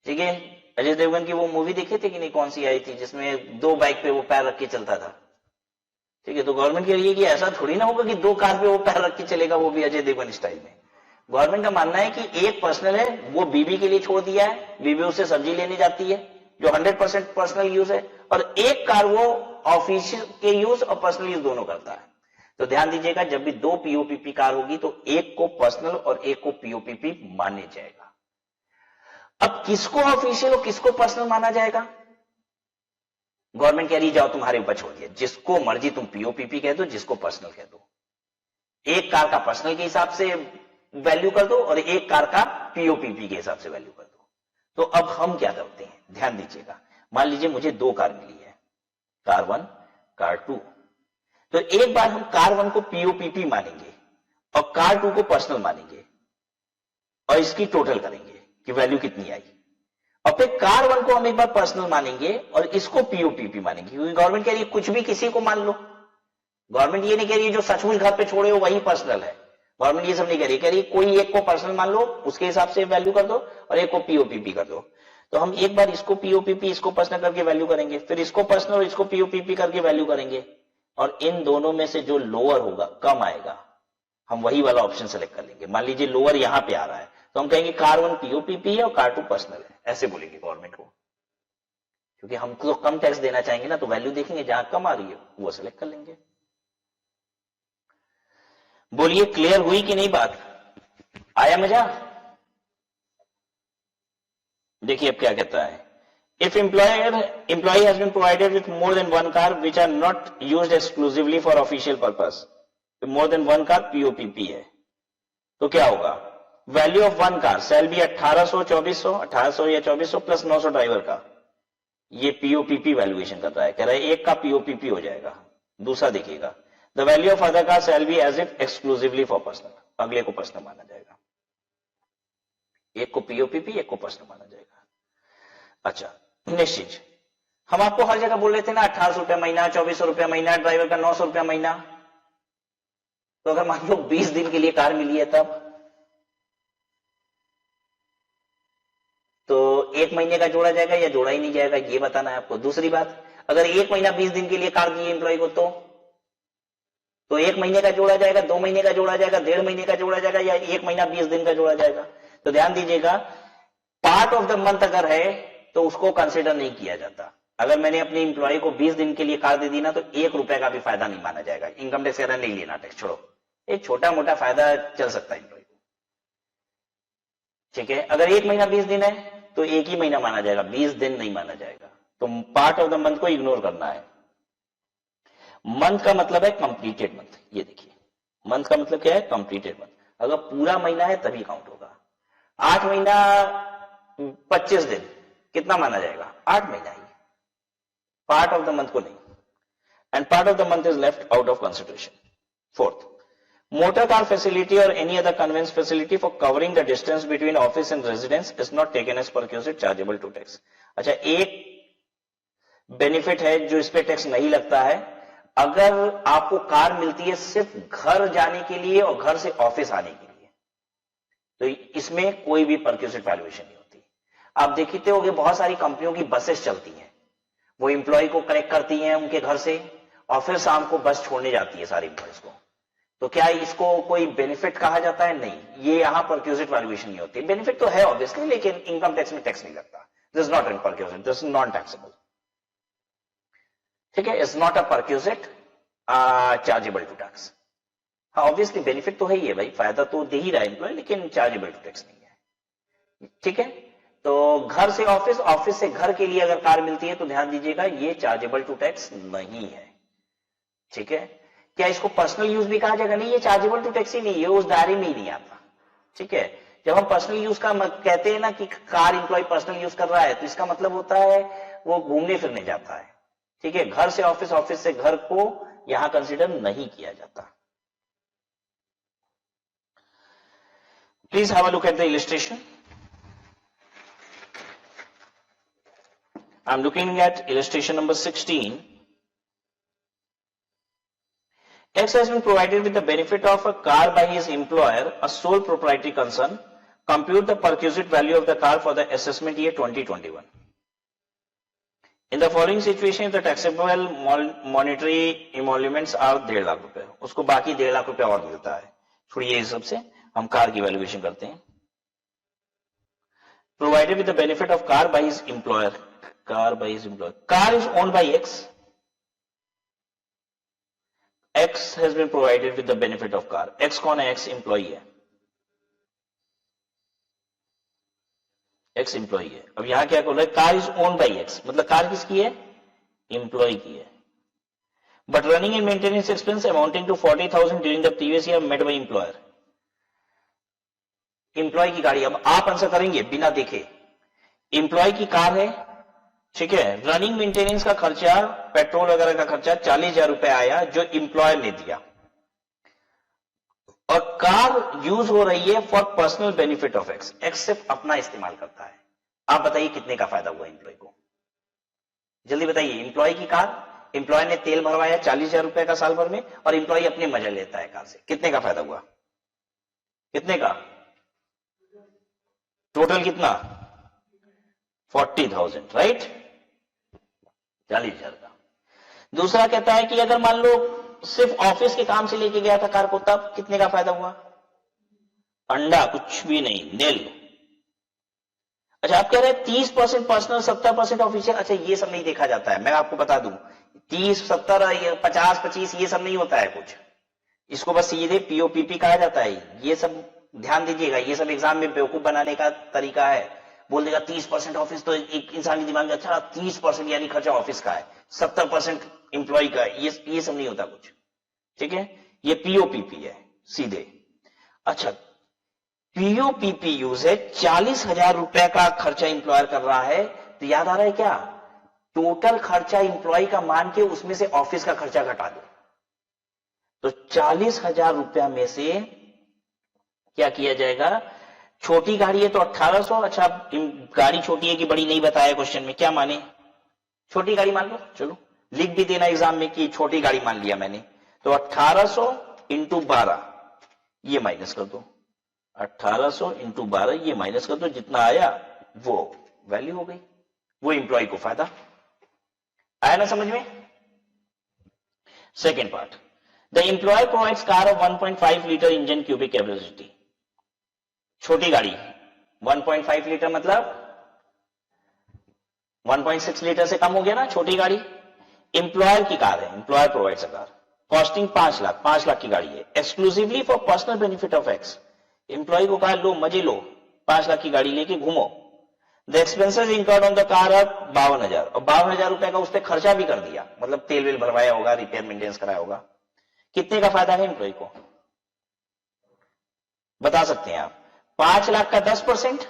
ठीक है, अजय देवगन की वो मूवी देखे थे कि नहीं, कौन सी आई थी जिसमें 2 बाइक पे वो पैर रख के चलता था। ठीक है, तो गवर्नमेंट कह रही है कि ऐसा थोड़ी ना होगा कि 2 कार पे वो पैर रख के चलेगा, वो भी अजय देवगन स्टाइल में। गवर्नमेंट का मानना है कि एक पर्सनल है वो बीबी के लिए छोड़ दिया है, बीबी उससे सब्जी लेने जाती है जो 100% पर्सनल यूज है, और एक कार वो ऑफिस के यूज और पर्सनल यूज दोनों करता है। तो ध्यान दीजिएगा, जब भी 2 पीओपीपी कार होगी तो एक को पर्सनल और एक को पीओपीपी माने जाएगा। अब किसको ऑफिशियल और किसको पर्सनल माना जाएगा, गवर्नमेंट कह रही जाओ तुम्हारे ऊपर छोड़ दिया, जिसको मर्जी तुम पीओपीपी कह दो, जिसको पर्सनल कह दो, एक कार का पर्सनल के हिसाब से वैल्यू कर दो और एक कार का पीओपीपी के हिसाब से वैल्यू कर दो। तो अब हम क्या करते हैं, ध्यान दीजिएगा, मान लीजिए मुझे 2 कार मिली है, कार 1 कार 2, तो एक बार हम कार 1 को पीओपीपी मानेंगे और कार 2 को पर्सनल मानेंगे और इसकी टोटल करेंगे कि वैल्यू कितनी आई, और फिर कार 1 को हम एक बार पर्सनल मानेंगे और इसको पीओपीपी मानेंगे, क्योंकि गवर्नमेंट कह रही है कुछ भी किसी को मान लो। गवर्नमेंट ये नहीं कह रही है जो सचमुच घर पे छोड़े हो वही पर्सनल है, गवर्नमेंट ये सब नहीं कह रही, कह रही कोई एक को पर्सनल मान लो, उसके हिसाब से वैल्यू कर दो, और एक को पीओपीपी कर दो। तो हम एक बार इसको पीओपीपी इसको पर्सनल करके वैल्यू करेंगे, फिर इसको पर्सनल और इसको पीओपीपी करके वैल्यू करेंगे, और इन दोनों में से जो लोअर होगा, कम आएगा, हम वही वाला ऑप्शन सेलेक्ट कर लेंगे। मान लीजिए लोअर यहां पे आ रहा है तो हम कहेंगे कार 1 पीओपीपी है और कार 2 पर्सनल है, ऐसे बोलेंगे गवर्नमेंट को, क्योंकि हम तो कम टैक्स देना चाहेंगे ना, तो वैल्यू देखेंगे जहां कम आ रही है वो सेलेक्ट कर लेंगे। बोलिए क्लियर हुई कि नहीं बात, आया मजा। देखिए अब क्या कहता है, if employee has been provided with more than 1 car which are not used exclusively for official purpose, तो more than 1 car POPP है, तो क्या होगा, value of 1 car shall be 1800 या 2400 प्लस 900 ड्राइवर का, ये पीओपीपी वैल्यूएशन कर रहा है, कह रहा है एक का पीओपीपी हो जाएगा। दूसरा देखिएगा, the value of other car shall be as if exclusively for personal, अगले को पर्सनल माना जाएगा, एक को पीओपीपी एक को पर्सनल माना जाएगा। अच्छा नेक्स्ट चीज, हम आपको हर जगह बोल रहे थे ना 1800 रुपया महीना, 2400 रुपया महीना, ड्राइवर का 900 रुपया महीना, तो अगर मान लो 20 दिन के लिए कार मिली है तब, तो 1 महीने का जोड़ा जाएगा या जोड़ा ही नहीं जाएगा, ये बताना है आपको। दूसरी बात, अगर 1 महीना 20 दिन के लिए कार दी एम्प्लॉय को तो 1 महीने का जोड़ा जाएगा, 2 महीने का जोड़ा जाएगा, 1.5 महीने का जोड़ा जाएगा, या 1 महीना 20 दिन का जोड़ा जाएगा। तो ध्यान दीजिएगा, पार्ट ऑफ द मंथ अगर है तो उसको कंसिडर नहीं किया जाता। अगर मैंने अपने इंप्लॉय को 20 दिन के लिए कार दे दी ना, तो 1 रुपए का भी फायदा नहीं माना जाएगा, इनकम टैक्स वगैरह नहीं लेना, टैक्स छोड़ो, एक छोटा मोटा फायदा चल सकता है इंप्लॉय को। ठीक है, अगर 1 महीना 20 दिन है तो 1 ही महीना माना जाएगा, 20 दिन नहीं माना जाएगा। तो पार्ट ऑफ द मंथ को इग्नोर करना है। मंथ का मतलब है कंप्लीटेड मंथ, ये देखिए मंथ का मतलब क्या है, कंप्लीटेड मंथ। अगर पूरा महीना है तभी काउंट होगा। 8 महीना 25 दिन कितना माना जाएगा, 8 महीना ही, पार्ट ऑफ द मंथ को नहीं, end part of the month is left out of consideration. Fourth, motor car facility और any other conveyance facility for covering the distance between office and residence is not taken as perquisite chargeable to tax. अच्छा, एक benefit है जो इस पे tax नहीं लगता है, अगर आपको कार मिलती है सिर्फ घर जाने के लिए और घर से ऑफिस आने के लिए, तो इसमें कोई भी परक्यूजिट वैल्यूएशन नहीं होती। आप देखते होंगे बहुत सारी कंपनियों की बसेस चलती हैं, वो एम्प्लॉय को कलेक्ट करती हैं उनके घर से और फिर शाम को बस छोड़ने जाती है सारे एम्प्लॉयज को। तो क्या इसको कोई बेनिफिट कहा जाता है? नहीं, ये यहां परक्यूजिट वैल्यूएशन नहीं होती। बेनिफिट तो है ऑब्वियसली, लेकिन इनकम टैक्स में टैक्स नहीं लगता। This is not in perquisite, this is non taxable. ठीक है, it's not a perquisite chargeable to tax. हाँ ऑब्वियसली बेनिफिट तो है ही है भाई, फायदा तो दे ही रहा है एम्प्लॉय, लेकिन चार्जेबल टू टैक्स नहीं है। ठीक है, तो घर से ऑफिस, ऑफिस से घर के लिए अगर कार मिलती है तो ध्यान दीजिएगा ये चार्जेबल टू टैक्स नहीं है। ठीक है, क्या इसको पर्सनल यूज भी कहा जाएगा? नहीं, ये चार्जेबल टू टैक्स ही नहीं है, उस दायरे में ही नहीं आता। ठीक है, जब हम पर्सनल यूज का कहते हैं ना कि कार इंप्लॉय पर्सनल यूज कर रहा है, तो इसका मतलब होता है वो घूमने फिरने जाता है। ठीक है, घर से ऑफिस, ऑफिस से घर को यहां कंसिडर नहीं किया जाता। Please have a look at the illustration. I am looking at illustration number 16. X has been provided with the benefit of a car by his employer, a sole proprietary concern. Compute the perquisite value of the car for the assessment year 2021. In the following situation, the taxable monetary emoluments are 1.5 lakh रुपए, उसको बाकी 1.5 लाख रुपए और मिलता है। छोड़िए इस सबसे, हम कार की वैल्यूएशन करते हैं। Provided with the benefit of car by his employer. Car by his employer. Car is owned by X. X has been provided with the benefit of car. X कौन है? X employee है। X employee है। अब यहां क्या बोल रहा है? Car is owned by X, मतलब कार किसकी है? एम्प्लॉय की है। But running and maintenance expense amounting to 40,000 during the previous year made by employer. Employee की गाड़ी, अब आप आंसर करेंगे बिना देखे। एम्प्लॉय की कार है, ठीक है, रनिंग मेंटेनेंस का खर्चा, पेट्रोल वगैरह का खर्चा 40,000 रुपए आया जो एम्प्लॉयर ने दिया, और कार यूज हो रही है for personal benefit of X। X सिर्फ अपना इस्तेमाल करता है। आप बताइए कितने का फायदा हुआ एम्प्लॉय को? जल्दी बताइए। एम्प्लॉय की कार, एम्प्लॉय ने तेल भरवाया 40,000 रुपए का साल भर में, और एम्प्लॉय अपने मजा लेता है कार से। कितने का फायदा हुआ? कितने का? टोटल कितना? 40,000, राइट? 40,000 का। दूसरा कहता है कि अगर मान लो सिर्फ ऑफिस के काम से लेके गया था कार को, तब कितने का फायदा हुआ? अंडा, कुछ भी नहीं, नील। अच्छा, आप कह रहे हैं 30% पर्सनल, 70% ऑफिशियल। अच्छा, ये सब नहीं देखा जाता है, मैं आपको बता दूं। 30, 70, 50, 25 ये सब नहीं होता है कुछ। इसको बस सीधे पीओपीपी कहा जाता है। ये सब ध्यान दीजिएगा, ये सब एग्जाम में बेवकूफ बनाने का तरीका है। बोल देगा 30% ऑफिस, तो एक इंसान के दिमाग में अच्छा 30% यानी खर्चा ऑफिस का है, 70% एम्प्लॉय का है। ये सब नहीं होता कुछ। ठीक है, ये पीओपीपी है सीधे। अच्छा, पीओपीपी यूज है, 40,000 रुपए का खर्चा एम्प्लॉयर कर रहा है, तो याद आ रहा है क्या? टोटल खर्चा एम्प्लॉय का मान के उसमें से ऑफिस का खर्चा घटा दो, तो 40,000 रुपया में से क्या किया जाएगा? छोटी गाड़ी है तो 1800। अच्छा, गाड़ी छोटी है कि बड़ी नहीं बताया क्वेश्चन में, क्या माने? छोटी गाड़ी मान लो, चलो लिख भी देना एग्जाम में कि छोटी गाड़ी मान लिया मैंने। तो 1800 इंटू 12 ये माइनस कर दो, 1800 इंटू 12 ये माइनस कर दो, जितना आया वो वैल्यू हो गई, वो एम्प्लॉय को फायदा आया ना समझ में? Second part, the employee provides car of 1.5 litre engine cubic capacity. छोटी गाड़ी 1.5 लीटर मतलब 1.6 लीटर से कम हो गया ना छोटी गाड़ी। एम्प्लॉयर की कार है, employer provides a car, costing 5 lakh, 5 lakh की गाड़ी है, exclusively for personal benefit of X। Employee को कहा लो मजे लो, 5 लाख की गाड़ी लेके घूमो। The expenses incurred on the car are 52,000, और 52,000 रुपए का उस पर खर्चा भी कर दिया, मतलब तेल वेल भरवाया होगा, रिपेयर मेंटेनेंस कराया होगा। कितने का फायदा है एम्प्लॉय को? बता सकते हैं आप? 5 लाख का 10%,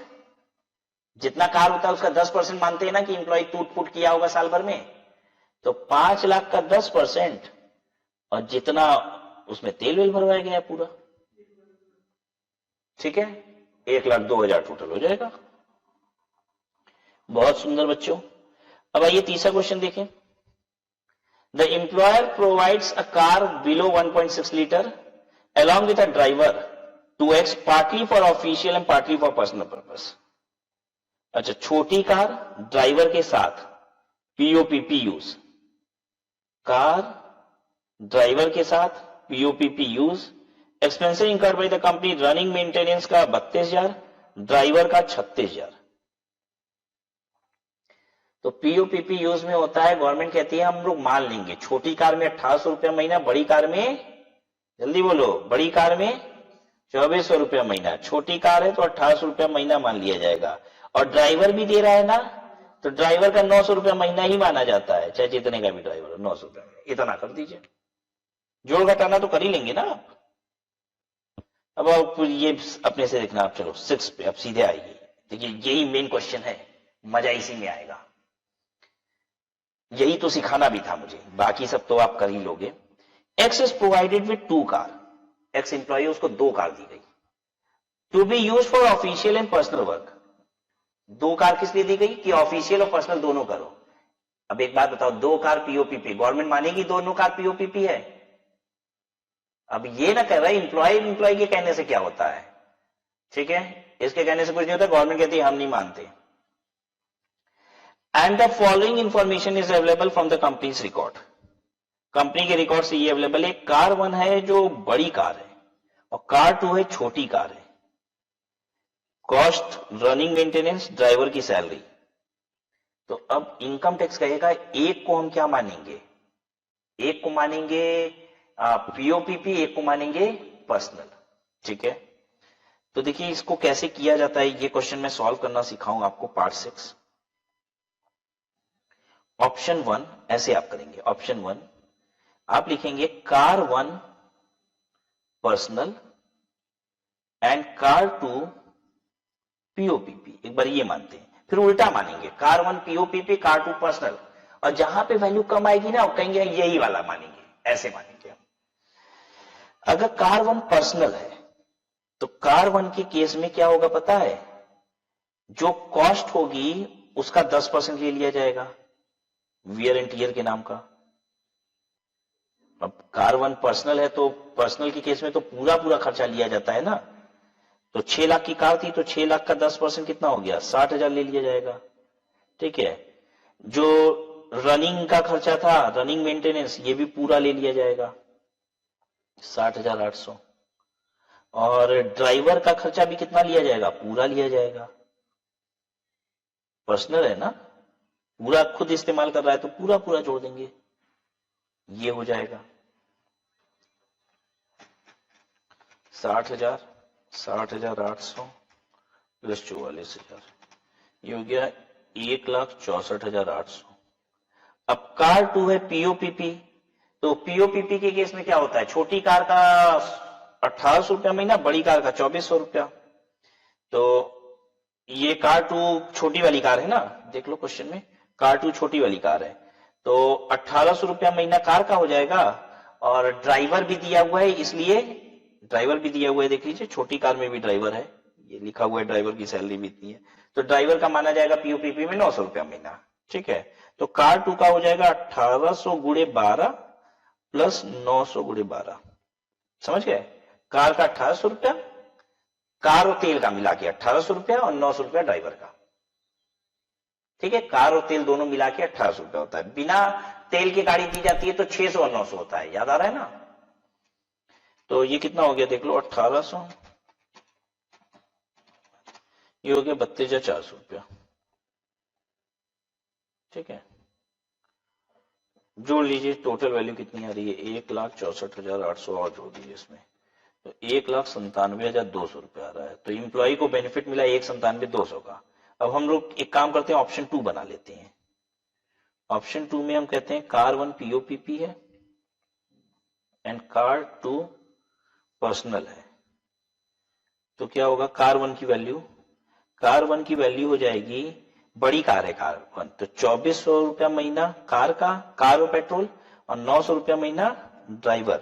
जितना कार होता है उसका 10% मानते हैं ना कि एम्प्लॉय टूट फूट किया होगा साल भर में, तो 5 लाख का 10%, और जितना उसमें तेल वेल भरवाया गया पूरा, ठीक है, 1,02,000 टोटल हो जाएगा। बहुत सुंदर बच्चों। अब आइए तीसरा क्वेश्चन देखें। The employer provides a car below 1.6 litre along with a driver to X partly for official and partly for personal purpose। अच्छा, छोटी कार ड्राइवर के साथ पीओपीपी यूज, कार ड्राइवर के साथ POPP use, expenses incurred by the company, running maintenance का 32,000, driver का 36,000। तो पीओपीपी use में होता है, गवर्नमेंट कहती है हम लोग मान लेंगे, छोटी कार में 1,800 रुपया महीना, बड़ी कार में, जल्दी बोलो, बड़ी कार में 2,400 रुपया महीना। छोटी कार है तो 1,800 रुपया महीना मान लिया जाएगा, और ड्राइवर भी दे रहा है ना, तो ड्राइवर का 900 रुपया महीना ही माना जाता है, चाहे जितने का भी ड्राइवर हो, 900 रुपया इतना कर दीजिए। जोड़ घटाना तो कर ही लेंगे ना आप। अब आप ये अपने से देखना, आप चलो 6 पे अब सीधे आइए। देखिए यही मेन क्वेश्चन है, मजा इसी में आएगा। यही तो सिखाना भी था मुझे, बाकी सब तो आप कर ही लोगे। X is provided with 2 car, X employee, उसको 2 कार दी गई to be use for official and personal work. 2 car किस लिए दी गई कि ऑफिशियल और पर्सनल दोनों करो। अब एक बात बताओ, 2 कार पीओपीपी, गवर्नमेंट मानेगी दोनों कार पीओपीपी है? अब ये ना कर रहा है एम्प्लॉय के कहने से क्या होता है, ठीक है, इसके कहने से कुछ नहीं होता, गवर्नमेंट कहती है हम नहीं मानते। And the following information is available from the companies record, company के रिकॉर्ड से ये अवेलेबल है। कार 1 है जो बड़ी कार है, और कार 2 है छोटी कार है। कॉस्ट, रनिंग मेंटेनेंस, ड्राइवर की सैलरी। तो अब इनकम टैक्स कहेगा एक को हम क्या मानेंगे, एक को मानेंगे पीओपीपी, एक को मानेंगे पर्सनल, ठीक है। तो देखिए इसको कैसे किया जाता है, ये क्वेश्चन मैं सॉल्व करना सिखाऊंगा आपको, पार्ट 6। ऑप्शन 1 ऐसे आप करेंगे, ऑप्शन 1 आप लिखेंगे कार 1 पर्सनल एंड कार 2 पीओपीपी, एक बार ये मानते हैं, फिर उल्टा मानेंगे कार 1 पीओपीपी, कार 2 पर्सनल, और जहां पे वैल्यू कम आएगी ना कहेंगे यही वाला मानेंगे, ऐसे मानेंगे। अगर कार 1 पर्सनल है तो कार 1 के केस में क्या होगा पता है, जो कॉस्ट होगी उसका 10% ले लिया जाएगा वियर एंड टियर के नाम का। अब कार 1 पर्सनल है तो पर्सनल के केस में तो पूरा पूरा खर्चा लिया जाता है ना, तो 6 लाख की कार थी तो 6 लाख का 10% कितना हो गया, 60,000 ले लिया जाएगा, ठीक है। जो रनिंग का खर्चा था, रनिंग मेंटेनेंस, ये भी पूरा ले लिया जाएगा 60,800, और ड्राइवर का खर्चा भी कितना लिया जाएगा, पूरा लिया जाएगा। पर्सनल है ना, पूरा खुद इस्तेमाल कर रहा है तो पूरा पूरा जोड़ देंगे, ये हो जाएगा 60,000, 60,800 प्लस 44,000, ये हो गया 1,64,800। अब कार 2 है पीओपीपी, तो पीओपीपी के केस में क्या होता है, छोटी कार का 1,800 रुपया महीना, बड़ी कार का 2,400 रुपया। तो ये कार 2 छोटी वाली कार है ना, देख लो क्वेश्चन में, कार 2 छोटी वाली कार है, तो 1,800 रुपया महीना कार का हो जाएगा, और ड्राइवर भी दिया हुआ है, इसलिए ड्राइवर भी दिया हुआ है, देख लीजिए छोटी कार में भी ड्राइवर है, ये लिखा हुआ है, ड्राइवर की सैलरी भी इतनी है, तो ड्राइवर का माना जाएगा पीओपीपी में 900 रुपया महीना, ठीक है। तो कार 2 का हो जाएगा 1,800 गुणे 12 प्लस 900 गुणे 12, समझ गए। कार का 1,800 रुपया, कार और तेल का मिला के 1,800 रुपया, और 900 रुपया ड्राइवर का, ठीक है। कार और तेल दोनों मिला के 1,800 रुपया होता है, बिना तेल की गाड़ी दी जाती है तो 600 और 900 होता है, याद आ रहा है ना। तो ये कितना हो गया देख लो, 1,800, ये हो गया 32,400 रुपया, ठीक है। जोड़ लीजिए टोटल वैल्यू कितनी आ रही है, 1,64,800, और जोड़ दीजिए इसमें, तो 1,97,200 रुपया आ रहा है। तो इंप्लॉई को बेनिफिट मिला 1,97,200 का। अब हम लोग एक काम करते हैं, ऑप्शन 2 बना लेते हैं। ऑप्शन 2 में हम कहते हैं कार 1 पीओपीपी है एंड कार 2 पर्सनल है, तो क्या होगा, कार 1 की वैल्यू, कार 1 की वैल्यू हो जाएगी, बड़ी कार है कार 1, तो 2,400 रुपया महीना कार का, कार और पेट्रोल, और 900 रुपया महीना ड्राइवर,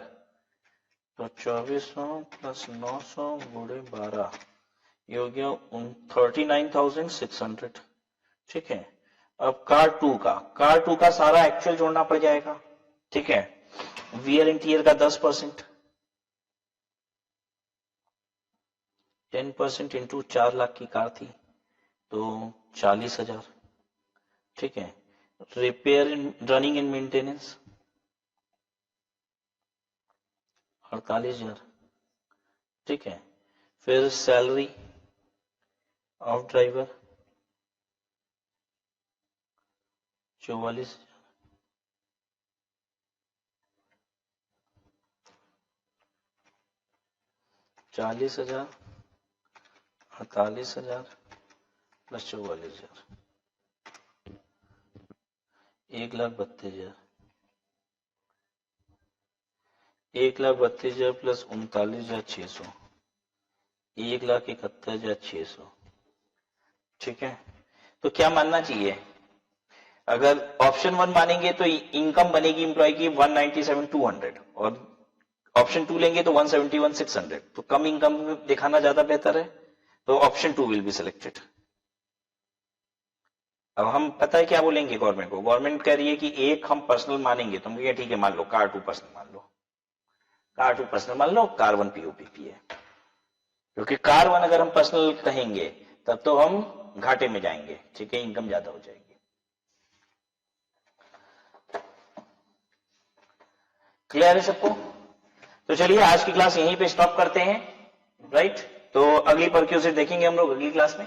तो 2,400 प्लस 900 गुणे 12, ये हो गया 39,600, ठीक है। अब कार 2 का, कार 2 का सारा एक्चुअल जोड़ना पड़ जाएगा, ठीक है। वियर एंड टियर का 10%, 10% इंटू 4 लाख की कार थी तो 40,000, ठीक है। रिपेयर, रनिंग एंड मेंटेनेंस 48,000, ठीक है। फिर salary of driver 44,000, 40,000, 48,000 plus 44,000, 1,32,000, 1,32,000 plus 39,600, 1,71,600। ठीक है, तो क्या मानना चाहिए? अगर ऑप्शन 1 मानेंगे तो इनकम बनेगी एम्प्लॉय की 197,200 और ऑप्शन 2 लेंगे तो 171,600, तो कम इनकम दिखाना ज्यादा बेहतर है, तो ऑप्शन 2 विल बी सिलेक्टेड। अब हम पता है क्या बोलेंगे गवर्नमेंट को? गवर्नमेंट कह रही है कि एक हम पर्सनल मानेंगे, तो हम कहेंगे ठीक है मान लो कार 2 पर्सनल मान लो, कार 2 पर्सनल मान लो, कार 1 पीओपीपी है, क्योंकि कार 1 अगर हम पर्सनल कहेंगे तब तो हम घाटे में जाएंगे। ठीक है, इनकम ज्यादा हो जाएगी। क्लियर है सबको? तो चलिए आज की क्लास यहीं पे स्टॉप करते हैं, राइट? तो अगली परक्यूसिव देखेंगे हम लोग अगली क्लास में।